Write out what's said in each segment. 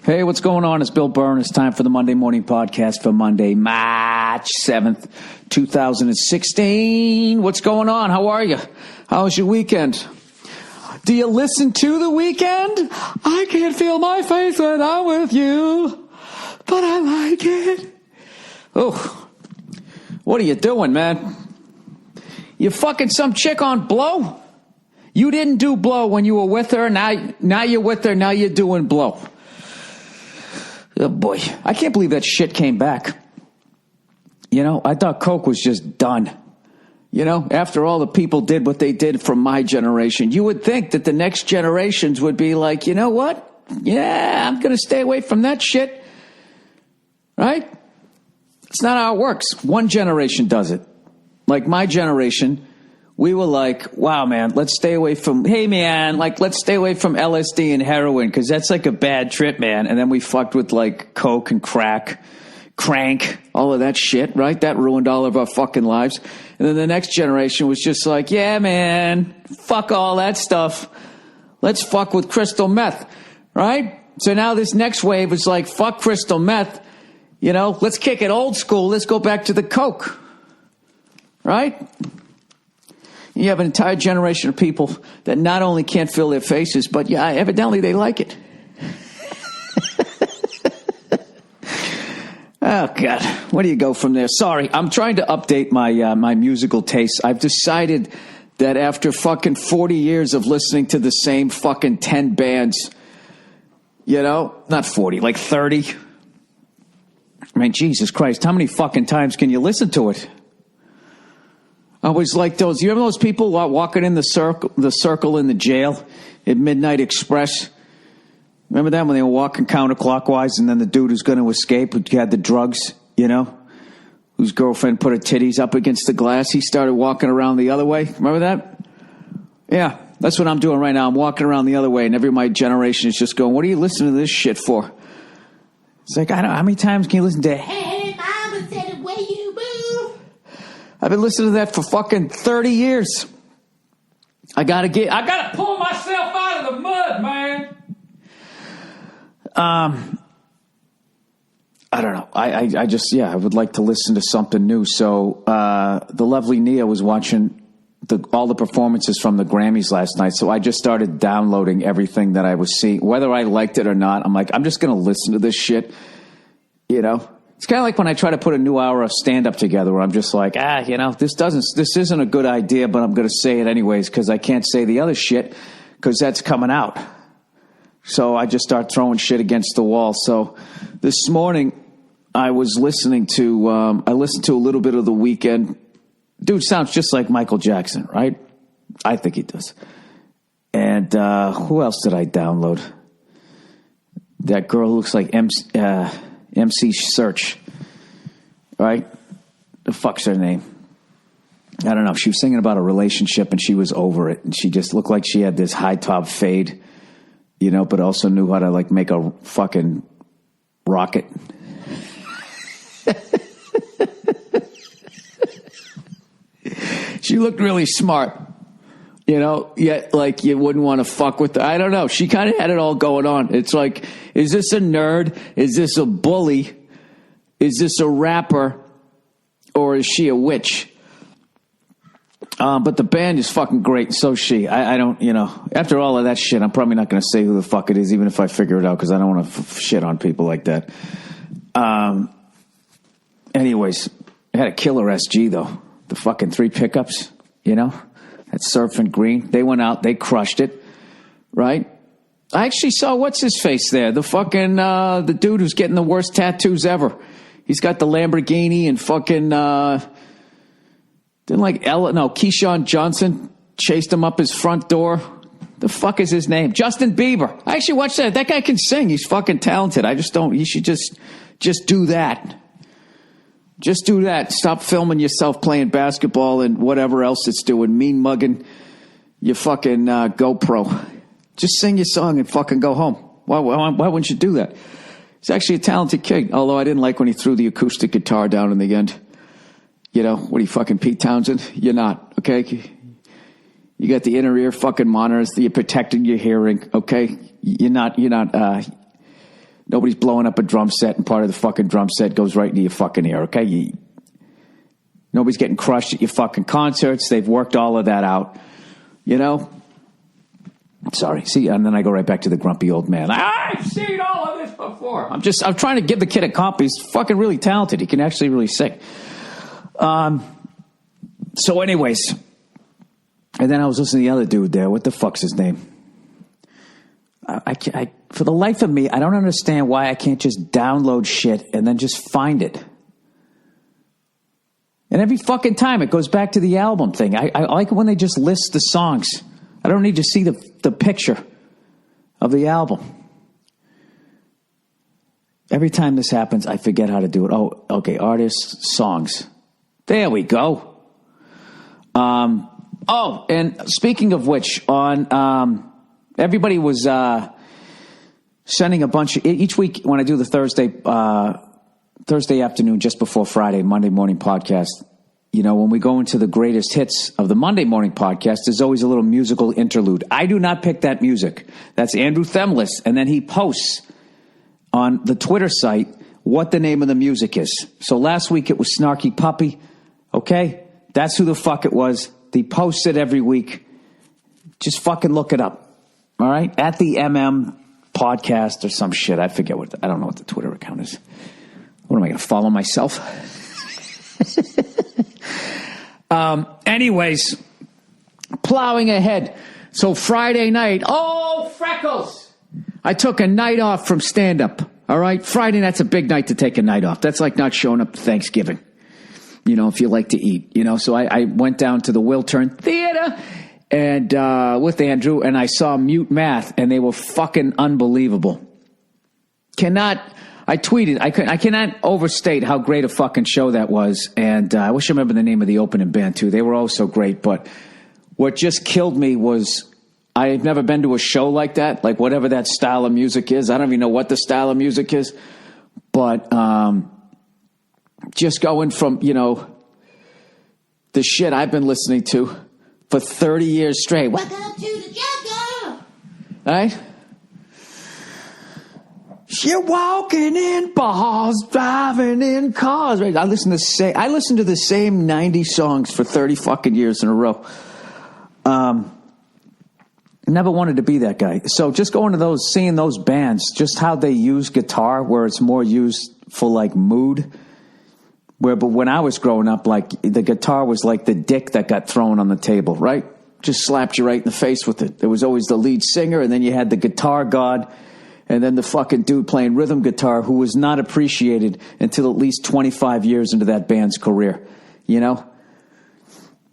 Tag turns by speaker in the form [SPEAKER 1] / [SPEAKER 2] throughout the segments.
[SPEAKER 1] Hey, what's going on? It's Bill Burr, and it's time for the Monday Morning Podcast for Monday, March 7th, 2016. What's going on? How are you? How was your weekend? Do you listen to The Weekend? I can't feel my face when I'm with you, but I like it. Oh, what are you doing, man? You fucking some chick on blow? You didn't do blow when you were with her. Now you're with her. Now you're doing blow. Oh, boy. I can't believe that shit came back. You know, I thought Coke was just done. You know, after all the people did what they did from my generation, you would think that the next generations would be like, you know what? Yeah, I'm going to stay away from that shit. Right? It's not how it works. One generation does it. Like my generation, we were like, wow, man, let's stay away from, hey, man, like, let's stay away from LSD and heroin because that's like a bad trip, man. And then we fucked with like Coke and crank, all of that shit, right? That ruined all of our fucking lives. And then the next generation was just like, yeah, man, fuck all that stuff. Let's fuck with crystal meth, right? So now this next wave is like, fuck crystal meth. You know, let's kick it old school. Let's go back to the Coke, right? You have an entire generation of people that not only can't feel their faces, but yeah, evidently they like it. Oh, God. Where do you go from there? Sorry, I'm trying to update my my musical tastes. I've decided that after fucking 40 years of listening to the same fucking 10 bands, you know, not 40, like 30. I mean, Jesus Christ, how many fucking times can you listen to it? I was like those, you remember those people walking in the circle in the jail at Midnight Express? Remember that when they were walking counterclockwise and then the dude who's going to escape, who had the drugs, you know, whose girlfriend put her titties up against the glass, he started walking around the other way. Remember that? Yeah, that's what I'm doing right now. I'm walking around the other way and every my generation is just going, what are you listening to this shit for? It's like, I don't know, how many times can you listen to, hey, mama said it way you move? I've been listening to that for fucking 30 years. I gotta pull myself out of the mud, man. I don't know. I just, I would like to listen to something new. So, the lovely Nia was watching all the performances from the Grammys last night. So I just started downloading everything that I was seeing, whether I liked it or not. I'm like, I'm just going to listen to this shit, you know? It's kind of like when I try to put a new hour of stand-up together where I'm just like, you know, this isn't a good idea, but I'm going to say it anyways because I can't say the other shit because that's coming out. So I just start throwing shit against the wall. So this morning I was listening to, I listened to a little bit of The Weeknd. Dude sounds just like Michael Jackson, right? I think he does. And who else did I download? That girl who looks like MC Search, right? The fuck's her name? I don't know. She was singing about a relationship and she was over it. And she just looked like she had this high top fade, you know, but also knew how to like make a fucking rocket. She looked really smart, you know, yet like you wouldn't want to fuck with her. I don't know. She kind of had it all going on. It's like, is this a nerd? Is this a bully? Is this a rapper? Or is she a witch? But the band is fucking great. And so is she. I don't, you know, after all of that shit, I'm probably not going to say who the fuck it is, even if I figure it out, because I don't want to shit on people like that. Anyways, I had a killer SG, though. The fucking 3 pickups, you know, that Surf and Green. They went out, they crushed it, right? I actually saw what's his face there, the fucking the dude who's getting the worst tattoos ever. He's got the Lamborghini and fucking Keyshawn Johnson chased him up his front door. The fuck is his name? Justin Bieber. I actually watched that. That guy can sing. He's fucking talented. I just don't. You should just do that. Just do that. Stop filming yourself playing basketball and whatever else it's doing. Mean mugging your fucking GoPro. Just sing your song and fucking go home. Why wouldn't you do that? He's actually a talented kid, although I didn't like when he threw the acoustic guitar down in the end. You know, what are you, fucking Pete Townsend? You're not, okay? You got the inner ear fucking monitors that you're protecting your hearing, okay? You're not, no, Nobody's blowing up a drum set and part of the fucking drum set goes right into your fucking ear, okay? Nobody's getting crushed at your fucking concerts. They've worked all of that out, you know? Sorry. See, and then I go right back to the grumpy old man. I've seen all of this before. I'm trying to give the kid a compliment. He's fucking really talented. He can actually really sing. So anyways, and then I was listening to the other dude there. What the fuck's his name? I for the life of me, I don't understand why I can't just download shit and then just find it. And every fucking time it goes back to the album thing. I like it when they just list the songs. I don't need to see the picture of the album. Every time this happens, I forget how to do it. Oh, okay, artists, songs. There we go. Oh, and speaking of which, on everybody was sending a bunch of, each week when I do the Thursday afternoon just before Friday, Monday morning podcast, you know, when we go into the greatest hits of the Monday morning podcast, there's always a little musical interlude. I do not pick that music. That's Andrew Themlis, and then he posts on the Twitter site what the name of the music is. So last week it was Snarky Puppy, okay? That's who the fuck it was. They post it every week. Just fucking look it up, all right? At the MM podcast or some shit. I forget I don't know what the Twitter account is. What am I going to follow myself? Anyways, plowing ahead. So Friday night, oh, Freckles! I took a night off from stand-up, all right? Friday, that's a big night to take a night off. That's like not showing up to Thanksgiving, you know, if you like to eat, you know? So I went down to the Wiltern Theater and with Andrew, and I saw Mute Math, and they were fucking unbelievable. I tweeted, I cannot overstate how great a fucking show that was, and I wish I remember the name of the opening band, too. They were all so great, but what just killed me was I've never been to a show like that, like whatever that style of music is. I don't even know what the style of music is, but just going from, you know, the shit I've been listening to for 30 years straight. Welcome to the jungle! Right? You're walking in bars, driving in cars. Right? I listen to the same 90 songs for 30 fucking years in a row. Never wanted to be that guy. So just going to seeing those bands, just how they use guitar, where it's more used for like mood. But when I was growing up, like the guitar was like the dick that got thrown on the table, right? Just slapped you right in the face with it. There was always the lead singer, and then you had the guitar god. And then the fucking dude playing rhythm guitar who was not appreciated until at least 25 years into that band's career, you know?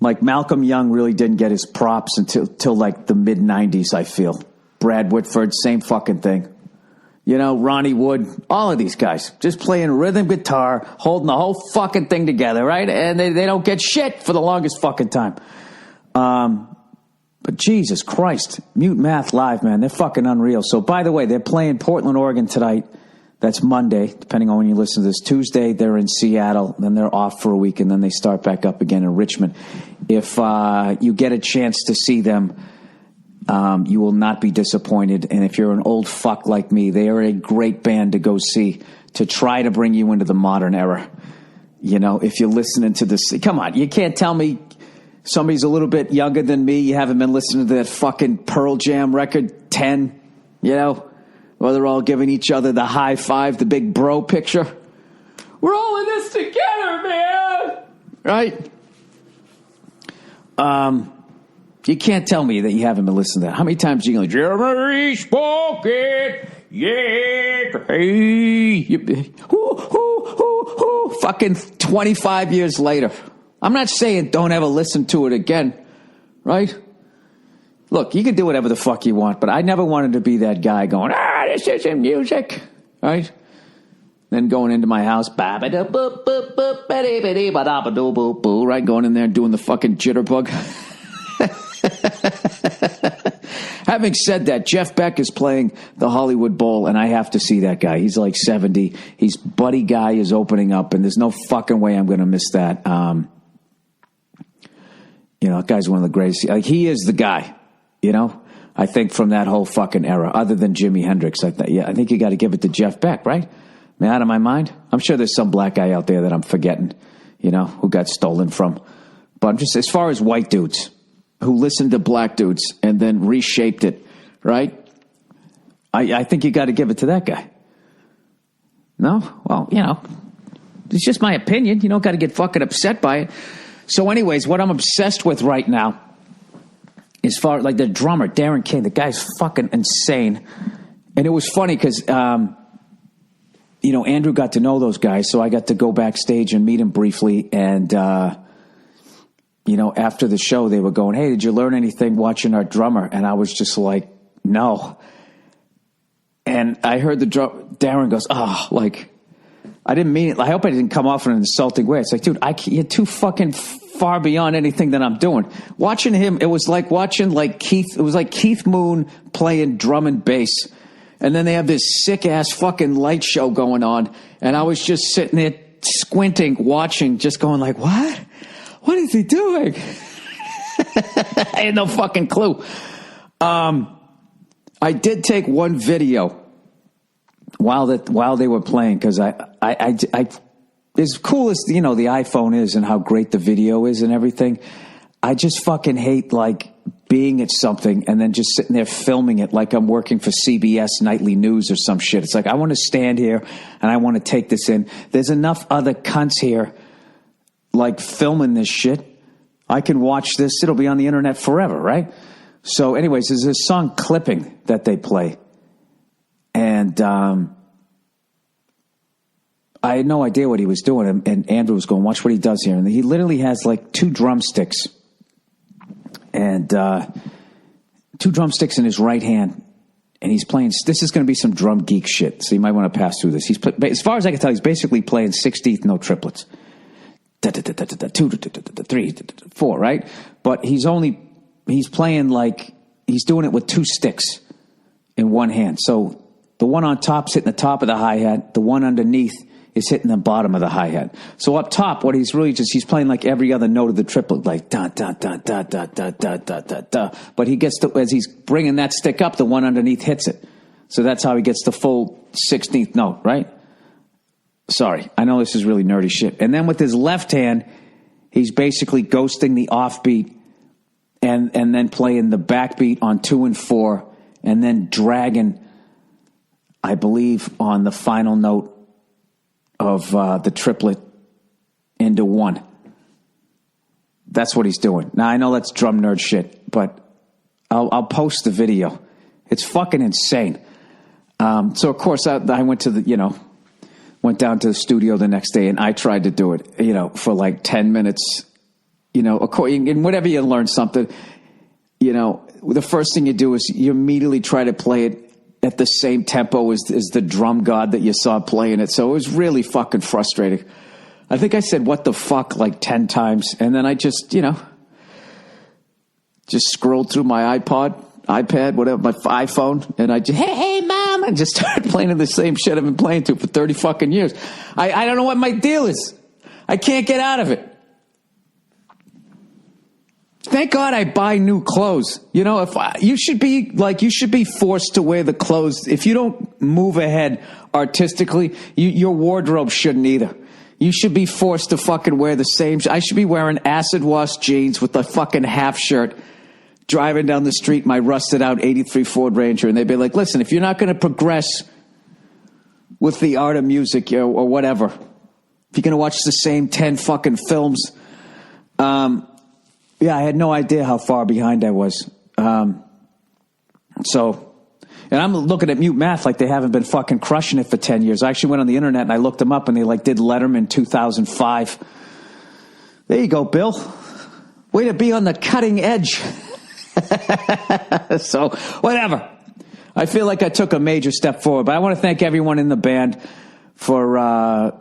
[SPEAKER 1] Like Malcolm Young really didn't get his props until like the mid-90s, I feel. Brad Whitford, same fucking thing. You know, Ronnie Wood, all of these guys just playing rhythm guitar, holding the whole fucking thing together, right? And they don't get shit for the longest fucking time. But Jesus Christ, Mute Math live, man, they're fucking unreal. So, by the way, they're playing Portland, Oregon tonight. That's Monday, depending on when you listen to this. Tuesday, they're in Seattle. Then they're off for a week, and then they start back up again in Richmond. If you get a chance to see them, you will not be disappointed. And if you're an old fuck like me, they are a great band to go see to try to bring you into the modern era. You know, if you're listening to this, come on, you can't tell me somebody's a little bit younger than me, you haven't been listening to that fucking Pearl Jam record 10, you know, where they're all giving each other the high five, the big bro picture. We're all in this together, man. Right? You can't tell me that you haven't been listening to that. How many times are you going, Jeremy spoken, yeah, hey, fucking 25 years later. I'm not saying don't ever listen to it again, right? Look, you can do whatever the fuck you want, but I never wanted to be that guy going, this isn't music, right? Then going into my house, right? Going in there and doing the fucking jitterbug. Having said that, Jeff Beck is playing the Hollywood Bowl, and I have to see that guy. He's like 70. He's Buddy Guy is opening up, and there's no fucking way I'm going to miss that. You know, that guy's one of the greatest. Like, he is the guy, you know? I think, from that whole fucking era, other than Jimi Hendrix. I think you got to give it to Jeff Beck, right? Am I out of my mind? I'm sure there's some black guy out there that I'm forgetting, who got stolen from. But I'm just, as far as white dudes who listened to black dudes and then reshaped it, right? I think you got to give it to that guy. No? Well, it's just my opinion. You don't got to get fucking upset by it. So anyways, what I'm obsessed with right now, as far like the drummer, Darren King, the guy's fucking insane. And it was funny because, Andrew got to know those guys, so I got to go backstage and meet him briefly. And, after the show, they were going, "Hey, did you learn anything watching our drummer?" And I was just like, "No." And I heard Darren goes, "Oh, like, I didn't mean it. I hope I didn't come off in an insulting way." It's like, dude, you're too fucking far beyond anything that I'm doing. Watching him, it was like watching Keith Moon playing drum and bass. And then they have this sick-ass fucking light show going on. And I was just sitting there squinting, watching, just going like, what? What is he doing? I had no fucking clue. I did take one video while they were playing, because I as cool as the iPhone is and how great the video is and everything, I just fucking hate like being at something and then just sitting there filming it like I'm working for CBS Nightly News or some shit. It's like, I want to stand here and I want to take this in. There's enough other cunts here like filming this shit. I can watch this. It'll be on the internet forever, right? So anyways, there's this song Clipping that they play. And I had no idea what he was doing. And Andrew was going, watch what he does here. And he literally has like two drumsticks and 2 drumsticks in his right hand. And he's playing, this is going to be some drum geek shit. So you might want to pass through this. As far as I can tell, he's basically playing 16th note triplets. 2, 3, 4, right? But he's playing like, he's doing it with 2 sticks in one hand. So the one on top's hitting the top of the hi-hat. The one underneath is hitting the bottom of the hi-hat. So up top, what he's really he's playing like every other note of the triplet, like da da da da da da da da da da. But he gets as he's bringing that stick up, the one underneath hits it. So that's how he gets the full 16th note, right? Sorry, I know this is really nerdy shit. And then with his left hand, he's basically ghosting the offbeat and then playing the backbeat on 2 and 4, and then dragging, I believe, on the final note of the triplet into 1. That's what he's doing. Now, I know that's drum nerd shit, but I'll post the video. It's fucking insane. So, of course, I went to went down to the studio the next day, and I tried to do it, for like 10 minutes, and whenever you learn something, the first thing you do is you immediately try to play it at the same tempo as the drum god that you saw playing it. So it was really fucking frustrating. I think I said, what the fuck, like 10 times. And then I just, just scrolled through my iPad, whatever, my iPhone. And I just, hey, mom, and just started playing the same shit I've been playing to for 30 fucking years. I don't know what my deal is. I can't get out of it. Thank God I buy new clothes. You should be forced to wear the clothes. If you don't move ahead artistically, your wardrobe shouldn't either. You should be forced to fucking wear the same. I should be wearing acid wash jeans with a fucking half shirt, driving down the street my rusted out 83 Ford Ranger. And they'd be like, listen, if you're not going to progress with the art of music or whatever, if you're going to watch the same 10 fucking films, yeah, I had no idea how far behind I was. And I'm looking at Mute Math like they haven't been fucking crushing it for 10 years. I actually went on the internet and I looked them up, and they did Letterman 2005. There you go, Bill. Way to be on the cutting edge. So, whatever. I feel like I took a major step forward, but I want to thank everyone in the band for,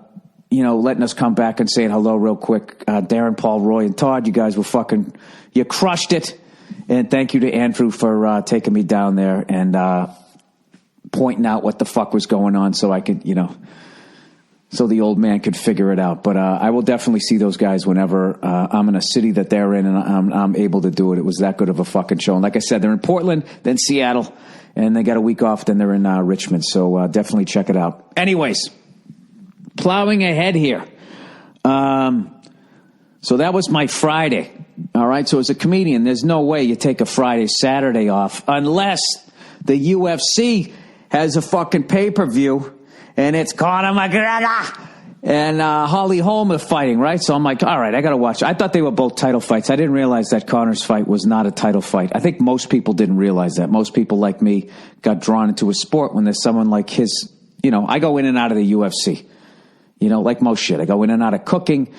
[SPEAKER 1] letting us come back and saying hello real quick. Darren, Paul, Roy, and Todd, you guys were you crushed it. And thank you to Andrew for taking me down there and pointing out what the fuck was going on so I could, so the old man could figure it out. But I will definitely see those guys whenever I'm in a city that they're in and I'm able to do it. It was that good of a fucking show. And like I said, they're in Portland, then Seattle, and they got a week off, then they're in Richmond. So definitely check it out. Anyways, plowing ahead here. So that was my Friday. All right, so as a comedian, there's no way you take a Friday, Saturday off unless the UFC has a fucking pay-per-view and it's Conor McGregor and Holly Holm are fighting, right? So I'm like, all right, I got to watch. I thought they were both title fights. I didn't realize that Conor's fight was not a title fight. I think most people didn't realize that. Most people like me got drawn into a sport when there's someone like his, I go in and out of the UFC, like most shit. I go in and out of cooking.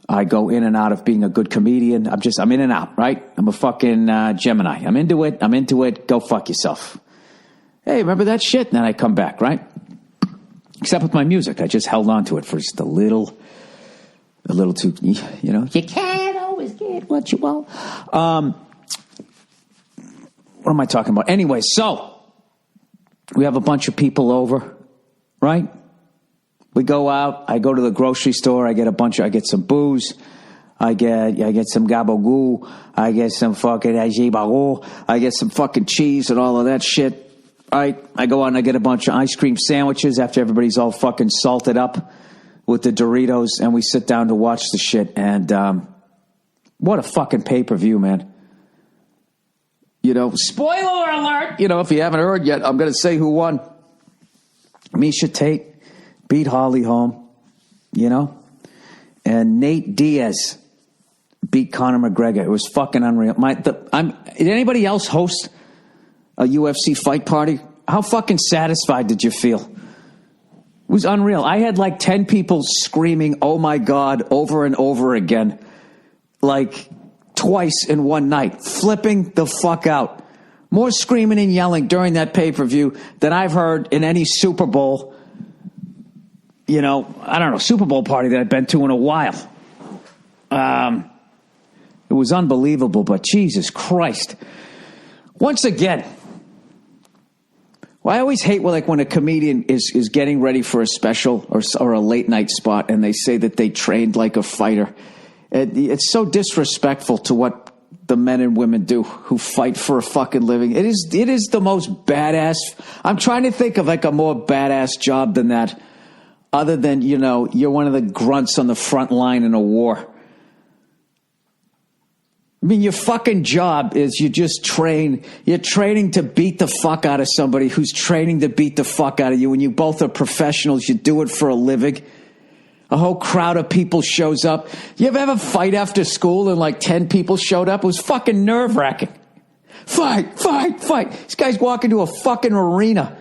[SPEAKER 1] I go in and out of being a good comedian. I'm in and out, right? I'm a fucking Gemini. I'm into it. Go fuck yourself. Hey, remember that shit? And then I come back, right? Except with my music. I just held on to it for just a little too, you can't always get what you want. What am I talking about? Anyway, so we have a bunch of people over, right? We go out. I go to the grocery store. I get some booze. I get some gabagoo. I get some fucking ajibago. I get some fucking cheese and all of that shit. All right. I go out and I get a bunch of ice cream sandwiches after everybody's all fucking salted up with the Doritos, and we sit down to watch the shit. And what a fucking pay-per-view, man. Spoiler alert. If you haven't heard yet, I'm going to say who won. Misha Tate beat Holly Holm, and Nate Diaz beat Conor McGregor. It was fucking unreal. Did anybody else host a UFC fight party? How fucking satisfied did you feel? It was unreal. I had like 10 people screaming, "Oh my God," over and over again, like twice in one night, flipping the fuck out. More screaming and yelling during that pay-per-view than I've heard in any Super Bowl. I don't know, Super Bowl party that I've been to in a while. It was unbelievable, but Jesus Christ. Once again, I always hate when a comedian is getting ready for a special or a late night spot and they say that they trained like a fighter. It's so disrespectful to what the men and women do who fight for a fucking living. It is the most badass. I'm trying to think of like a more badass job than that. Other than, you're one of the grunts on the front line in a war. I mean, your fucking job is you just train. You're training to beat the fuck out of somebody who's training to beat the fuck out of you. And you both are professionals. You do it for a living. A whole crowd of people shows up. You ever have a fight after school and like 10 people showed up? It was fucking nerve-wracking. Fight. This guy's walking to a fucking arena.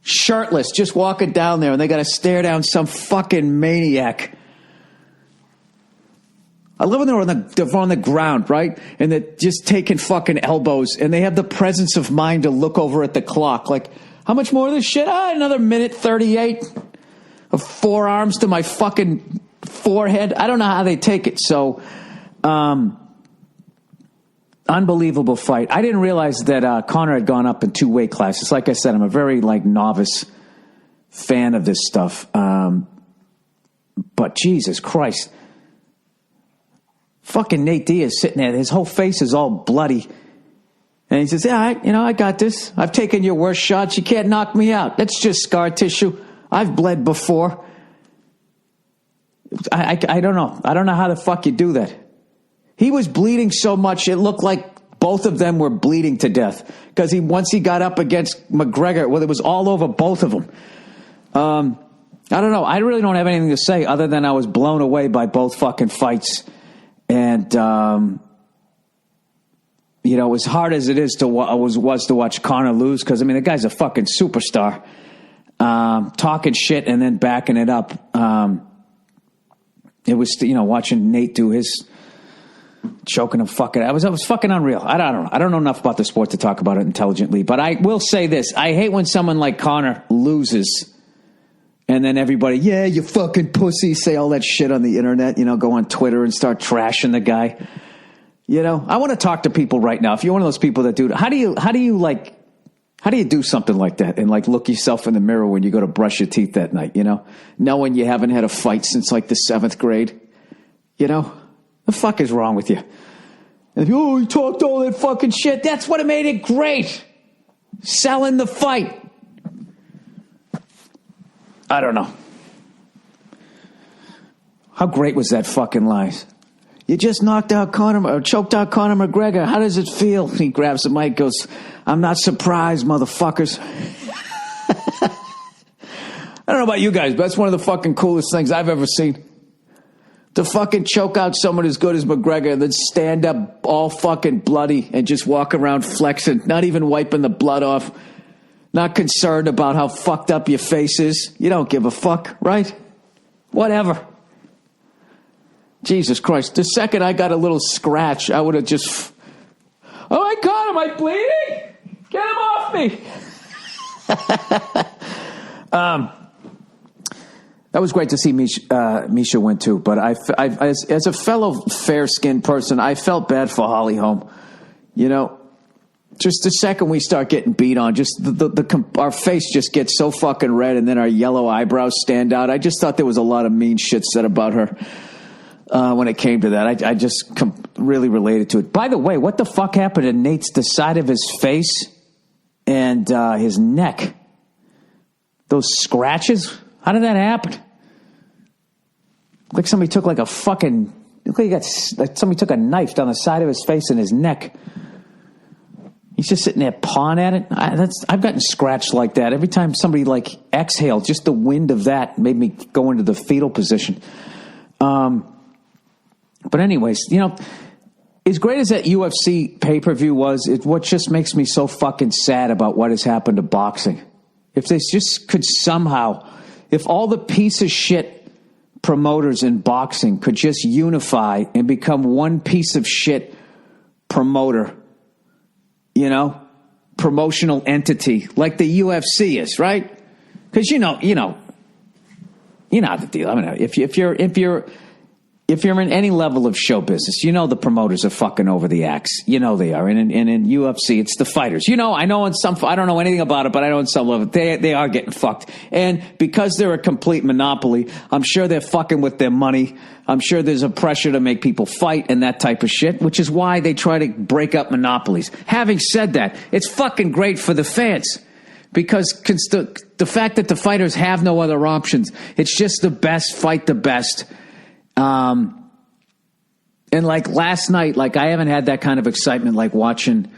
[SPEAKER 1] Shirtless, just walking down there, and they got to stare down some fucking maniac. I love when they're on the ground, right? And they're just taking fucking elbows, and they have the presence of mind to look over at the clock. Like, how much more of this shit? Another minute 38 of forearms to my fucking forehead. I don't know how they take it. So, unbelievable fight. I didn't realize that Conor had gone up in 2 weight classes. Like I said, I'm a very novice fan of this stuff. But Jesus Christ. Fucking Nate Diaz sitting there. His whole face is all bloody. And he says, yeah, I got this. I've taken your worst shots. You can't knock me out. That's just scar tissue. I've bled before. I don't know. I don't know how the fuck you do that. He was bleeding so much, it looked like both of them were bleeding to death. Because once he got up against McGregor, it was all over both of them. I don't know. I really don't have anything to say other than I was blown away by both fucking fights. And, as hard as it is was to watch Conor lose, because, the guy's a fucking superstar. Talking shit and then backing it up. It was, watching Nate do his... choking him fucking. It was fucking unreal. I don't know enough about the sport to talk about it intelligently, but I will say this. I hate when someone like Conor loses and then everybody, yeah, you fucking pussy, say all that shit on the internet, go on Twitter and start trashing the guy. I want to talk to people right now. If you're one of those people that do, how do you How do you do something like that and like look yourself in the mirror when you go to brush your teeth that night, knowing you haven't had a fight since like the 7th grade? The fuck is wrong with you? And you talked all that fucking shit. That's what made it great. Selling the fight. I don't know. How great was that fucking line? You just choked out Conor McGregor. How does it feel? He grabs the mic, goes, I'm not surprised, motherfuckers. I don't know about you guys, but that's one of the fucking coolest things I've ever seen. To fucking choke out someone as good as McGregor and then stand up all fucking bloody and just walk around flexing, not even wiping the blood off, not concerned about how fucked up your face is. You don't give a fuck, right? Whatever. Jesus Christ. The second I got a little scratch, I would have just... Oh my God, am I bleeding? Get him off me. That was great to see Misha win too, but as a fellow fair-skinned person, I felt bad for Holly Holm. Just the second we start getting beat on, just our face just gets so fucking red, and then our yellow eyebrows stand out. I just thought there was a lot of mean shit said about her. When it came to that, I just really related to it. By the way, what the fuck happened to the side of his face and his neck? Those scratches? How did that happen? Like somebody took like a fucking... like somebody took a knife down the side of his face and his neck. He's just sitting there pawing at it. I've gotten scratched like that. Every time somebody like exhaled, just the wind of that made me go into the fetal position. But anyways, as great as that UFC pay-per-view was, what just makes me so fucking sad about what has happened to boxing. If they just could somehow, if all the piece of shit promoters in boxing could just unify and become one piece of shit promoter, promotional entity like the UFC is, right? Because you know the deal. I mean, if you're in any level of show business, the promoters are fucking over the axe. They are. And in UFC, it's the fighters. I know in some, I don't know anything about it, but I know in some level, they are getting fucked. And because they're a complete monopoly, I'm sure they're fucking with their money. I'm sure there's a pressure to make people fight and that type of shit, which is why they try to break up monopolies. Having said that, it's fucking great for the fans. Because the fact that the fighters have no other options, it's just the best fight the best. And like last night, like I haven't had that kind of excitement like watching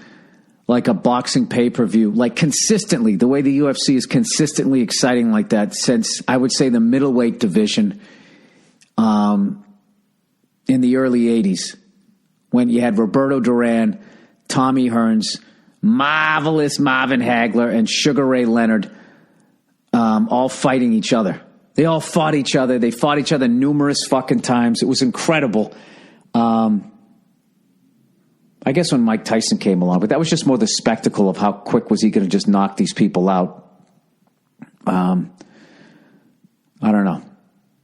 [SPEAKER 1] like a boxing pay-per-view, like consistently, the way the UFC is consistently exciting like that since I would say the middleweight division in the early 80s when you had Roberto Duran, Tommy Hearns, marvelous Marvin Hagler, and Sugar Ray Leonard all fighting each other. They all fought each other. They fought each other numerous fucking times. It was incredible. I guess when Mike Tyson came along, but that was just more the spectacle of how quick was he going to just knock these people out. I don't know.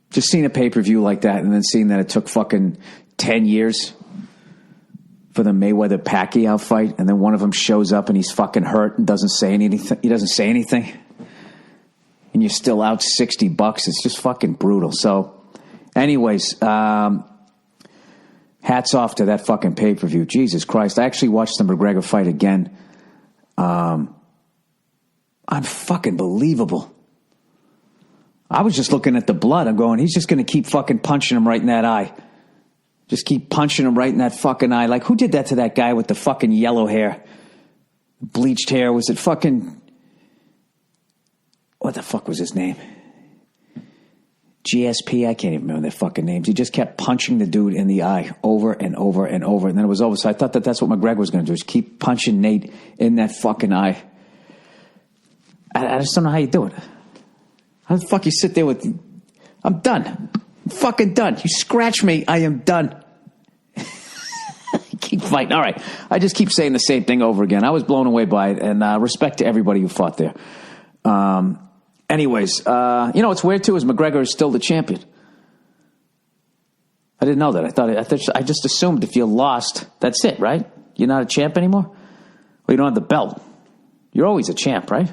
[SPEAKER 1] Just seeing a pay-per-view like that and then seeing that it took fucking 10 years for the Mayweather-Pacquiao fight, and then one of them shows up and he's fucking hurt and doesn't say anything. He doesn't say anything. And you're still out $60. It's just fucking brutal. So, anyways, hats off to that fucking pay-per-view. Jesus Christ. I actually watched the McGregor fight again. Unfucking believable. I was just looking at the blood. I'm going, he's just going to keep fucking punching him right in that eye. Just keep punching him right in that fucking eye. Like, who did that to that guy with the fucking yellow hair? Bleached hair. Was it fucking... What the fuck was his name? GSP? I can't even remember their fucking names. He just kept punching the dude in the eye over and over and over. And then it was over. So I thought that that's what McGregor was going to do, is keep punching Nate in that fucking eye. I just don't know how you do it. How the fuck you sit there with... I'm done. I'm fucking done. You scratch me, I am done. Keep fighting. All right. I just keep saying the same thing over again. I was blown away by it, and respect to everybody who fought there. Anyways, what's weird too is McGregor is still the champion. I didn't know that. I just assumed if you lost, that's it, right? You're not a champ anymore? Well, you don't have the belt. You're always a champ, right?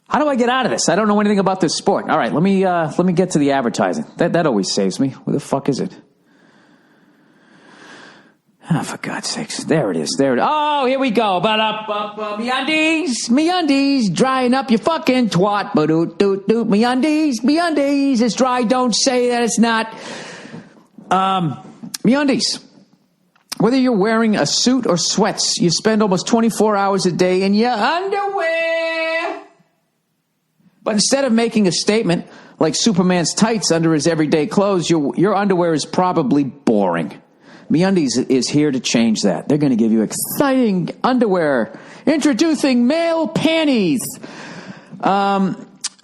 [SPEAKER 1] How do I get out of this? I don't know anything about this sport. All right, let me get to the advertising. That always saves me. Where the fuck is it? Oh, for God's sakes. There it is. Oh, here we go. Me-undies, drying up your fucking twat. Me-undies, it's dry. Don't say that it's not. Me-undies. Whether you're wearing a suit or sweats, you spend almost 24 hours a day in your underwear. But instead of making a statement like Superman's tights under his everyday clothes, your underwear is probably boring. MeUndies is here to change that. They're going to give you exciting underwear. Introducing male panties.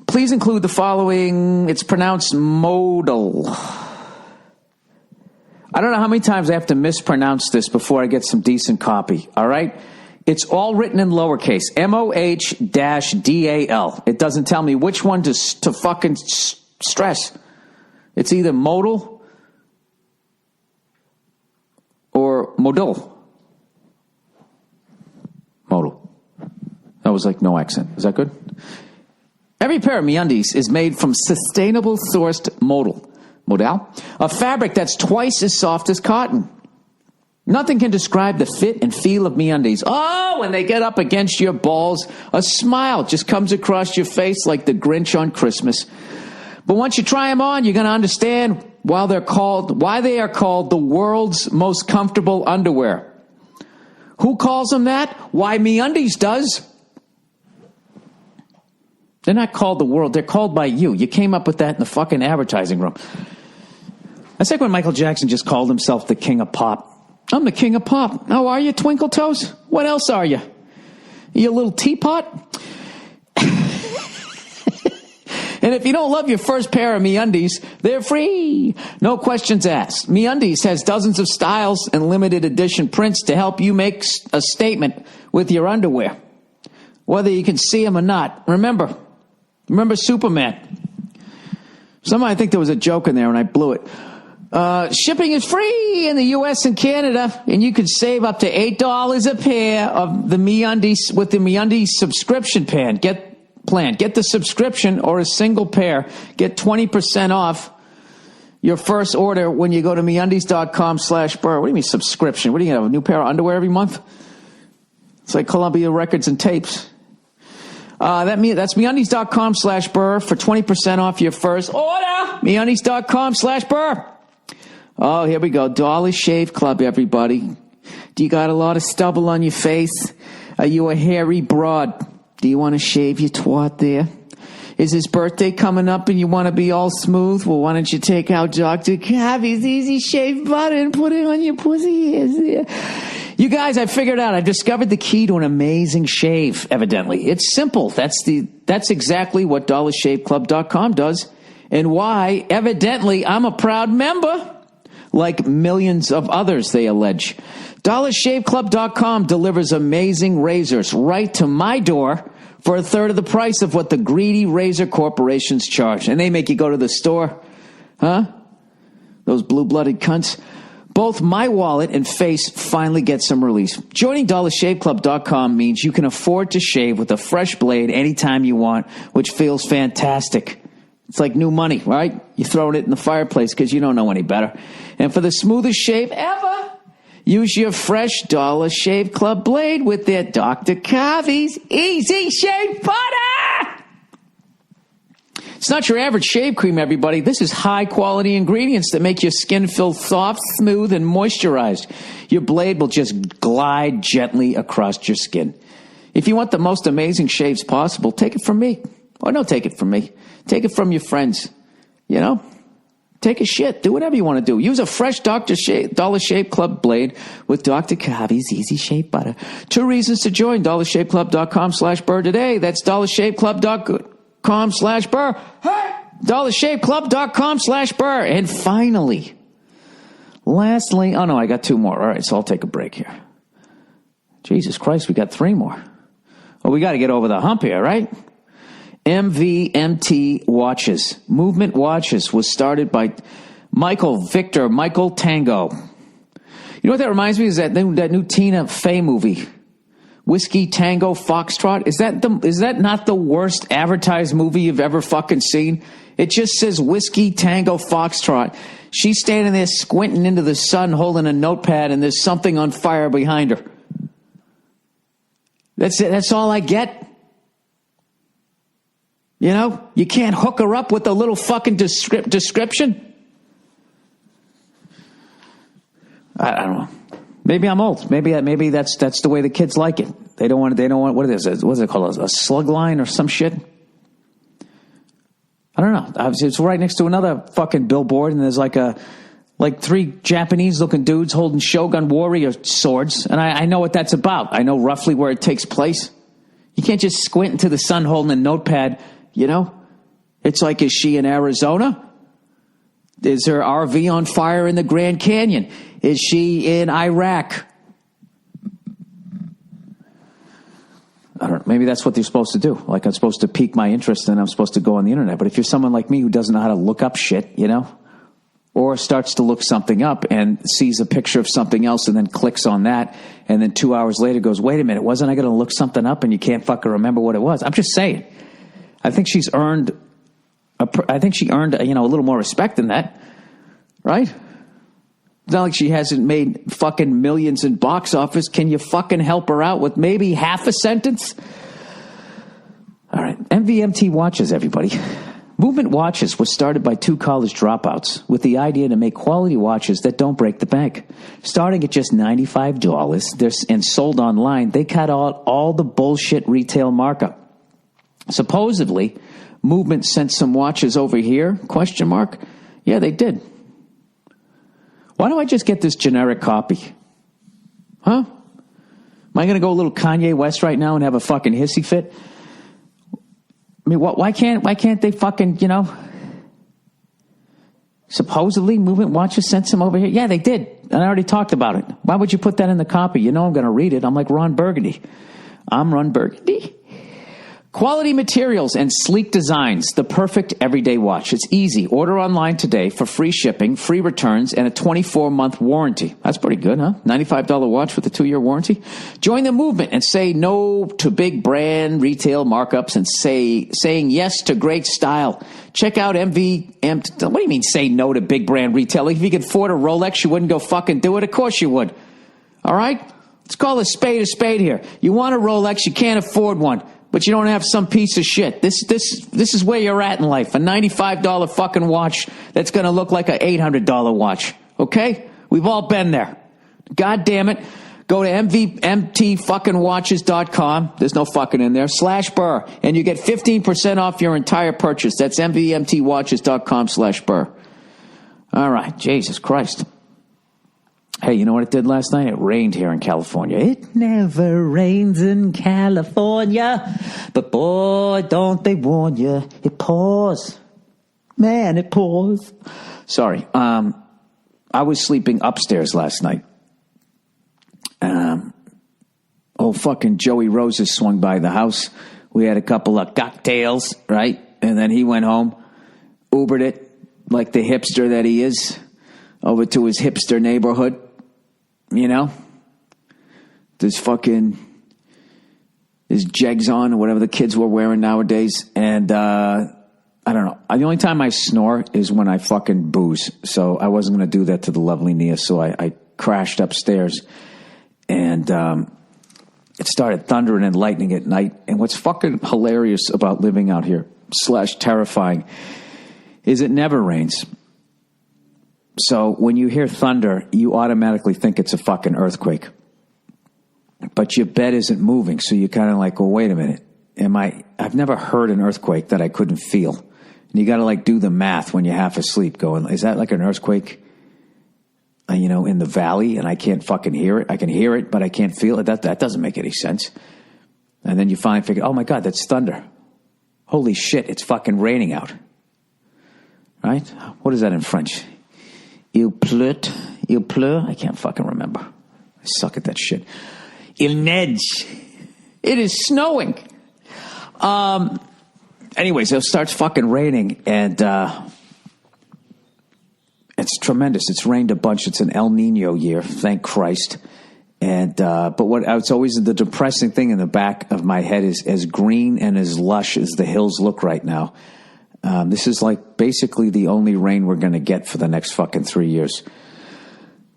[SPEAKER 1] Please include the following. It's pronounced modal. I don't know how many times I have to mispronounce this before I get some decent copy. All right? It's all written in lowercase. MOH-DAL. It doesn't tell me which one to fucking stress. It's either modal or modal. Modal. That was like no accent. Is that good? Every pair of MeUndies is made from sustainable sourced modal, a fabric that's twice as soft as cotton. Nothing can describe the fit and feel of MeUndies. Oh, when they get up against your balls, a smile just comes across your face like the Grinch on Christmas. But once you try them on, you're going to understand why they are called the world's most comfortable underwear. Who calls them that? Why, MeUndies does. They're not called the world. They're called by you. You came up with that in the fucking advertising room. That's like when Michael Jackson just called himself the king of pop. I'm the king of pop. How are you, Twinkle Toes? What else are you? You little teapot? And if you don't love your first pair of MeUndies, they're free. No questions asked. MeUndies has dozens of styles and limited edition prints to help you make a statement with your underwear, whether you can see them or not. Remember Superman. Somebody think there was a joke in there and I blew it. Shipping is free in the U.S. and Canada, and you could save up to $8 a pair of the MeUndies with the MeUndies subscription plan. Get the subscription or a single pair. Get 20% off your first order when you go to MeUndies.com/Burr. What do you mean subscription? What do you have, a new pair of underwear every month? It's like Columbia Records and Tapes. That's MeUndies.com/Burr for 20% off your first order. MeUndies.com/Burr. Oh, here we go. Dollar Shave Club, everybody. Do you got a lot of stubble on your face? Are you a hairy broad? Do you want to shave your twat there? Is his birthday coming up and you want to be all smooth? Well, why don't you take out Dr. Cavi's Easy Shave Butter and put it on your pussy hairs there? You guys, I figured out. I've discovered the key to an amazing shave, evidently. It's simple. That's exactly what DollarShaveClub.com does and why, evidently, I'm a proud member. Like millions of others, they allege. DollarShaveClub.com delivers amazing razors right to my door for a third of the price of what the greedy razor corporations charge. And they make you go to the store. Huh? Those blue-blooded cunts. Both my wallet and face finally get some release. Joining DollarShaveClub.com means you can afford to shave with a fresh blade anytime you want, which feels fantastic. It's like new money, right? You're throwing it in the fireplace because you don't know any better. And for the smoothest shave ever, use your fresh Dollar Shave Club blade with their Dr. Cavi's Easy Shave Butter. It's not your average shave cream, everybody. This is high-quality ingredients that make your skin feel soft, smooth, and moisturized. Your blade will just glide gently across your skin. If you want the most amazing shaves possible, take it from me. Or don't take it from me. Take it from your friends. You know? Take a shit. Do whatever you want to do. Use a fresh Dollar Shave Club blade with Dr. Cavi's Easy Shave Butter. 2 reasons to join DollarShaveClub.com/Burr today. That's DollarShaveClub.com/Burr. Hey! DollarShaveClub.com/Burr. And finally, lastly, oh no, I got 2 more. All right, so I'll take a break here. Jesus Christ, we got 3 more. Well, we got to get over the hump here, right? MVMT Watches. Movement Watches was started by Michael Tango. You know what that reminds me of? Is that new Tina Fey movie Whiskey Tango Foxtrot. Is that not the worst advertised movie you've ever fucking seen? It just says Whiskey Tango Foxtrot. She's standing there squinting into the sun holding a notepad and there's something on fire behind her. That's it. That's all I get. You know, you can't hook her up with a little fucking description. I don't know. Maybe I'm old. Maybe that's the way the kids like it. They don't want what it is. What's it called? A slug line or some shit? I don't know. It's right next to another fucking billboard, and there's like three Japanese looking dudes holding Shogun warrior swords, and I know what that's about. I know roughly where it takes place. You can't just squint into the sun holding a notepad, you know? It's like, is she in Arizona? Is her RV on fire in the Grand Canyon? Is she in Iraq? I don't know. Maybe that's what they're supposed to do. Like, I'm supposed to pique my interest and I'm supposed to go on the internet. But if you're someone like me who doesn't know how to look up shit, you know, or starts to look something up and sees a picture of something else and then clicks on that, and then 2 hours later goes, wait a minute, wasn't I going to look something up and you can't fucking remember what it was? I'm just saying. I think she earned a little more respect than that, right? It's not like she hasn't made fucking millions in box office. Can you fucking help her out with maybe half a sentence? All right. MVMT watches, everybody. Movement watches was started by 2 college dropouts with the idea to make quality watches that don't break the bank. Starting at just $95 and sold online, they cut out all the bullshit retail markup. Supposedly, Movement sent some watches over here? ? Yeah, they did. Why don't I just get this generic copy? Huh? Am I going to go a little Kanye West right now and have a fucking hissy fit? I mean, why can't they fucking, you know? Supposedly, Movement watches sent some over here. Yeah, they did. And I already talked about it. Why would you put that in the copy? You know I'm going to read it. I'm like Ron Burgundy. I'm Ron Burgundy. Quality materials and sleek designs, the perfect everyday watch. It's easy. Order online today for free shipping, free returns, and a 24-month warranty. That's pretty good, huh? $95 watch with a 2-year warranty. Join the movement and say no to big brand retail markups and saying yes to great style. Check out What do you mean say no to big brand retail? Like if you could afford a Rolex, you wouldn't go fucking do it? Of course you would. All right? Let's call a spade here. You want a Rolex, you can't afford one. But you don't have some piece of shit. This is where you're at in life. A $95 fucking watch that's going to look like an $800 watch. Okay? We've all been there. God damn it. Go to mvmtfuckingwatches.com. There's no fucking in there. /Burr. And you get 15% off your entire purchase. That's mvmtwatches.com/Burr. All right. Jesus Christ. Hey, you know what it did last night? It rained here in California. It never rains in California, but boy, don't they warn you. It pours. Man, it pours. Sorry. I was sleeping upstairs last night. Fucking Joey Roses swung by the house. We had a couple of cocktails, right? And then he went home, Ubered it like the hipster that he is, over to his hipster neighborhood. You know, there's jegs on or whatever the kids were wearing nowadays. And, I don't know. The only time I snore is when I fucking booze. So I wasn't going to do that to the lovely Nia. So I crashed upstairs and, it started thundering and lightning at night. And what's fucking hilarious about living out here / terrifying is it never rains. So when you hear thunder, you automatically think it's a fucking earthquake. But your bed isn't moving, so you're kind of like, well, wait a minute. I've never heard an earthquake that I couldn't feel. And you got to like do the math when you're half asleep going, is that like an earthquake, in the valley and I can't fucking hear it? I can hear it, but I can't feel it. That doesn't make any sense. And then you finally figure, oh my God, that's thunder. Holy shit, it's fucking raining out. Right? What is that in French? Il pleut. I can't fucking remember. I suck at that shit. Il neige. It is snowing. Anyways, it starts fucking raining, and it's tremendous. It's rained a bunch. It's an El Nino year, thank Christ. And but it's always the depressing thing in the back of my head is as green and as lush as the hills look right now. This is like basically the only rain we're going to get for the next fucking 3 years.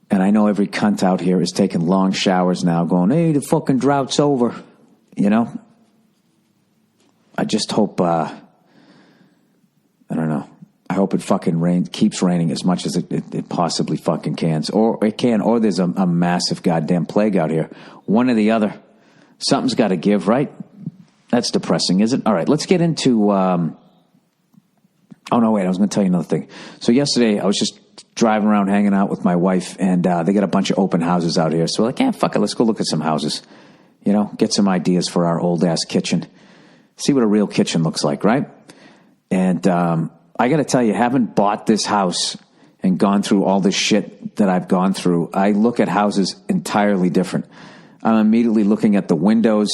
[SPEAKER 1] And I know every cunt out here is taking long showers now going, hey, the fucking drought's over. You know? I just hope, I don't know. I hope it fucking keeps raining as much as it possibly fucking can. Or there's a massive goddamn plague out here. One or the other. Something's got to give, right? That's depressing, isn't it? All right, let's get into... oh, no, wait, I was going to tell you another thing. So yesterday, I was just driving around hanging out with my wife, and they got a bunch of open houses out here. So we're like, yeah, fuck it, let's go look at some houses. You know, get some ideas for our old-ass kitchen. See what a real kitchen looks like, right? And I got to tell you, having bought this house and gone through all this shit that I've gone through, I look at houses entirely different. I'm immediately looking at the windows.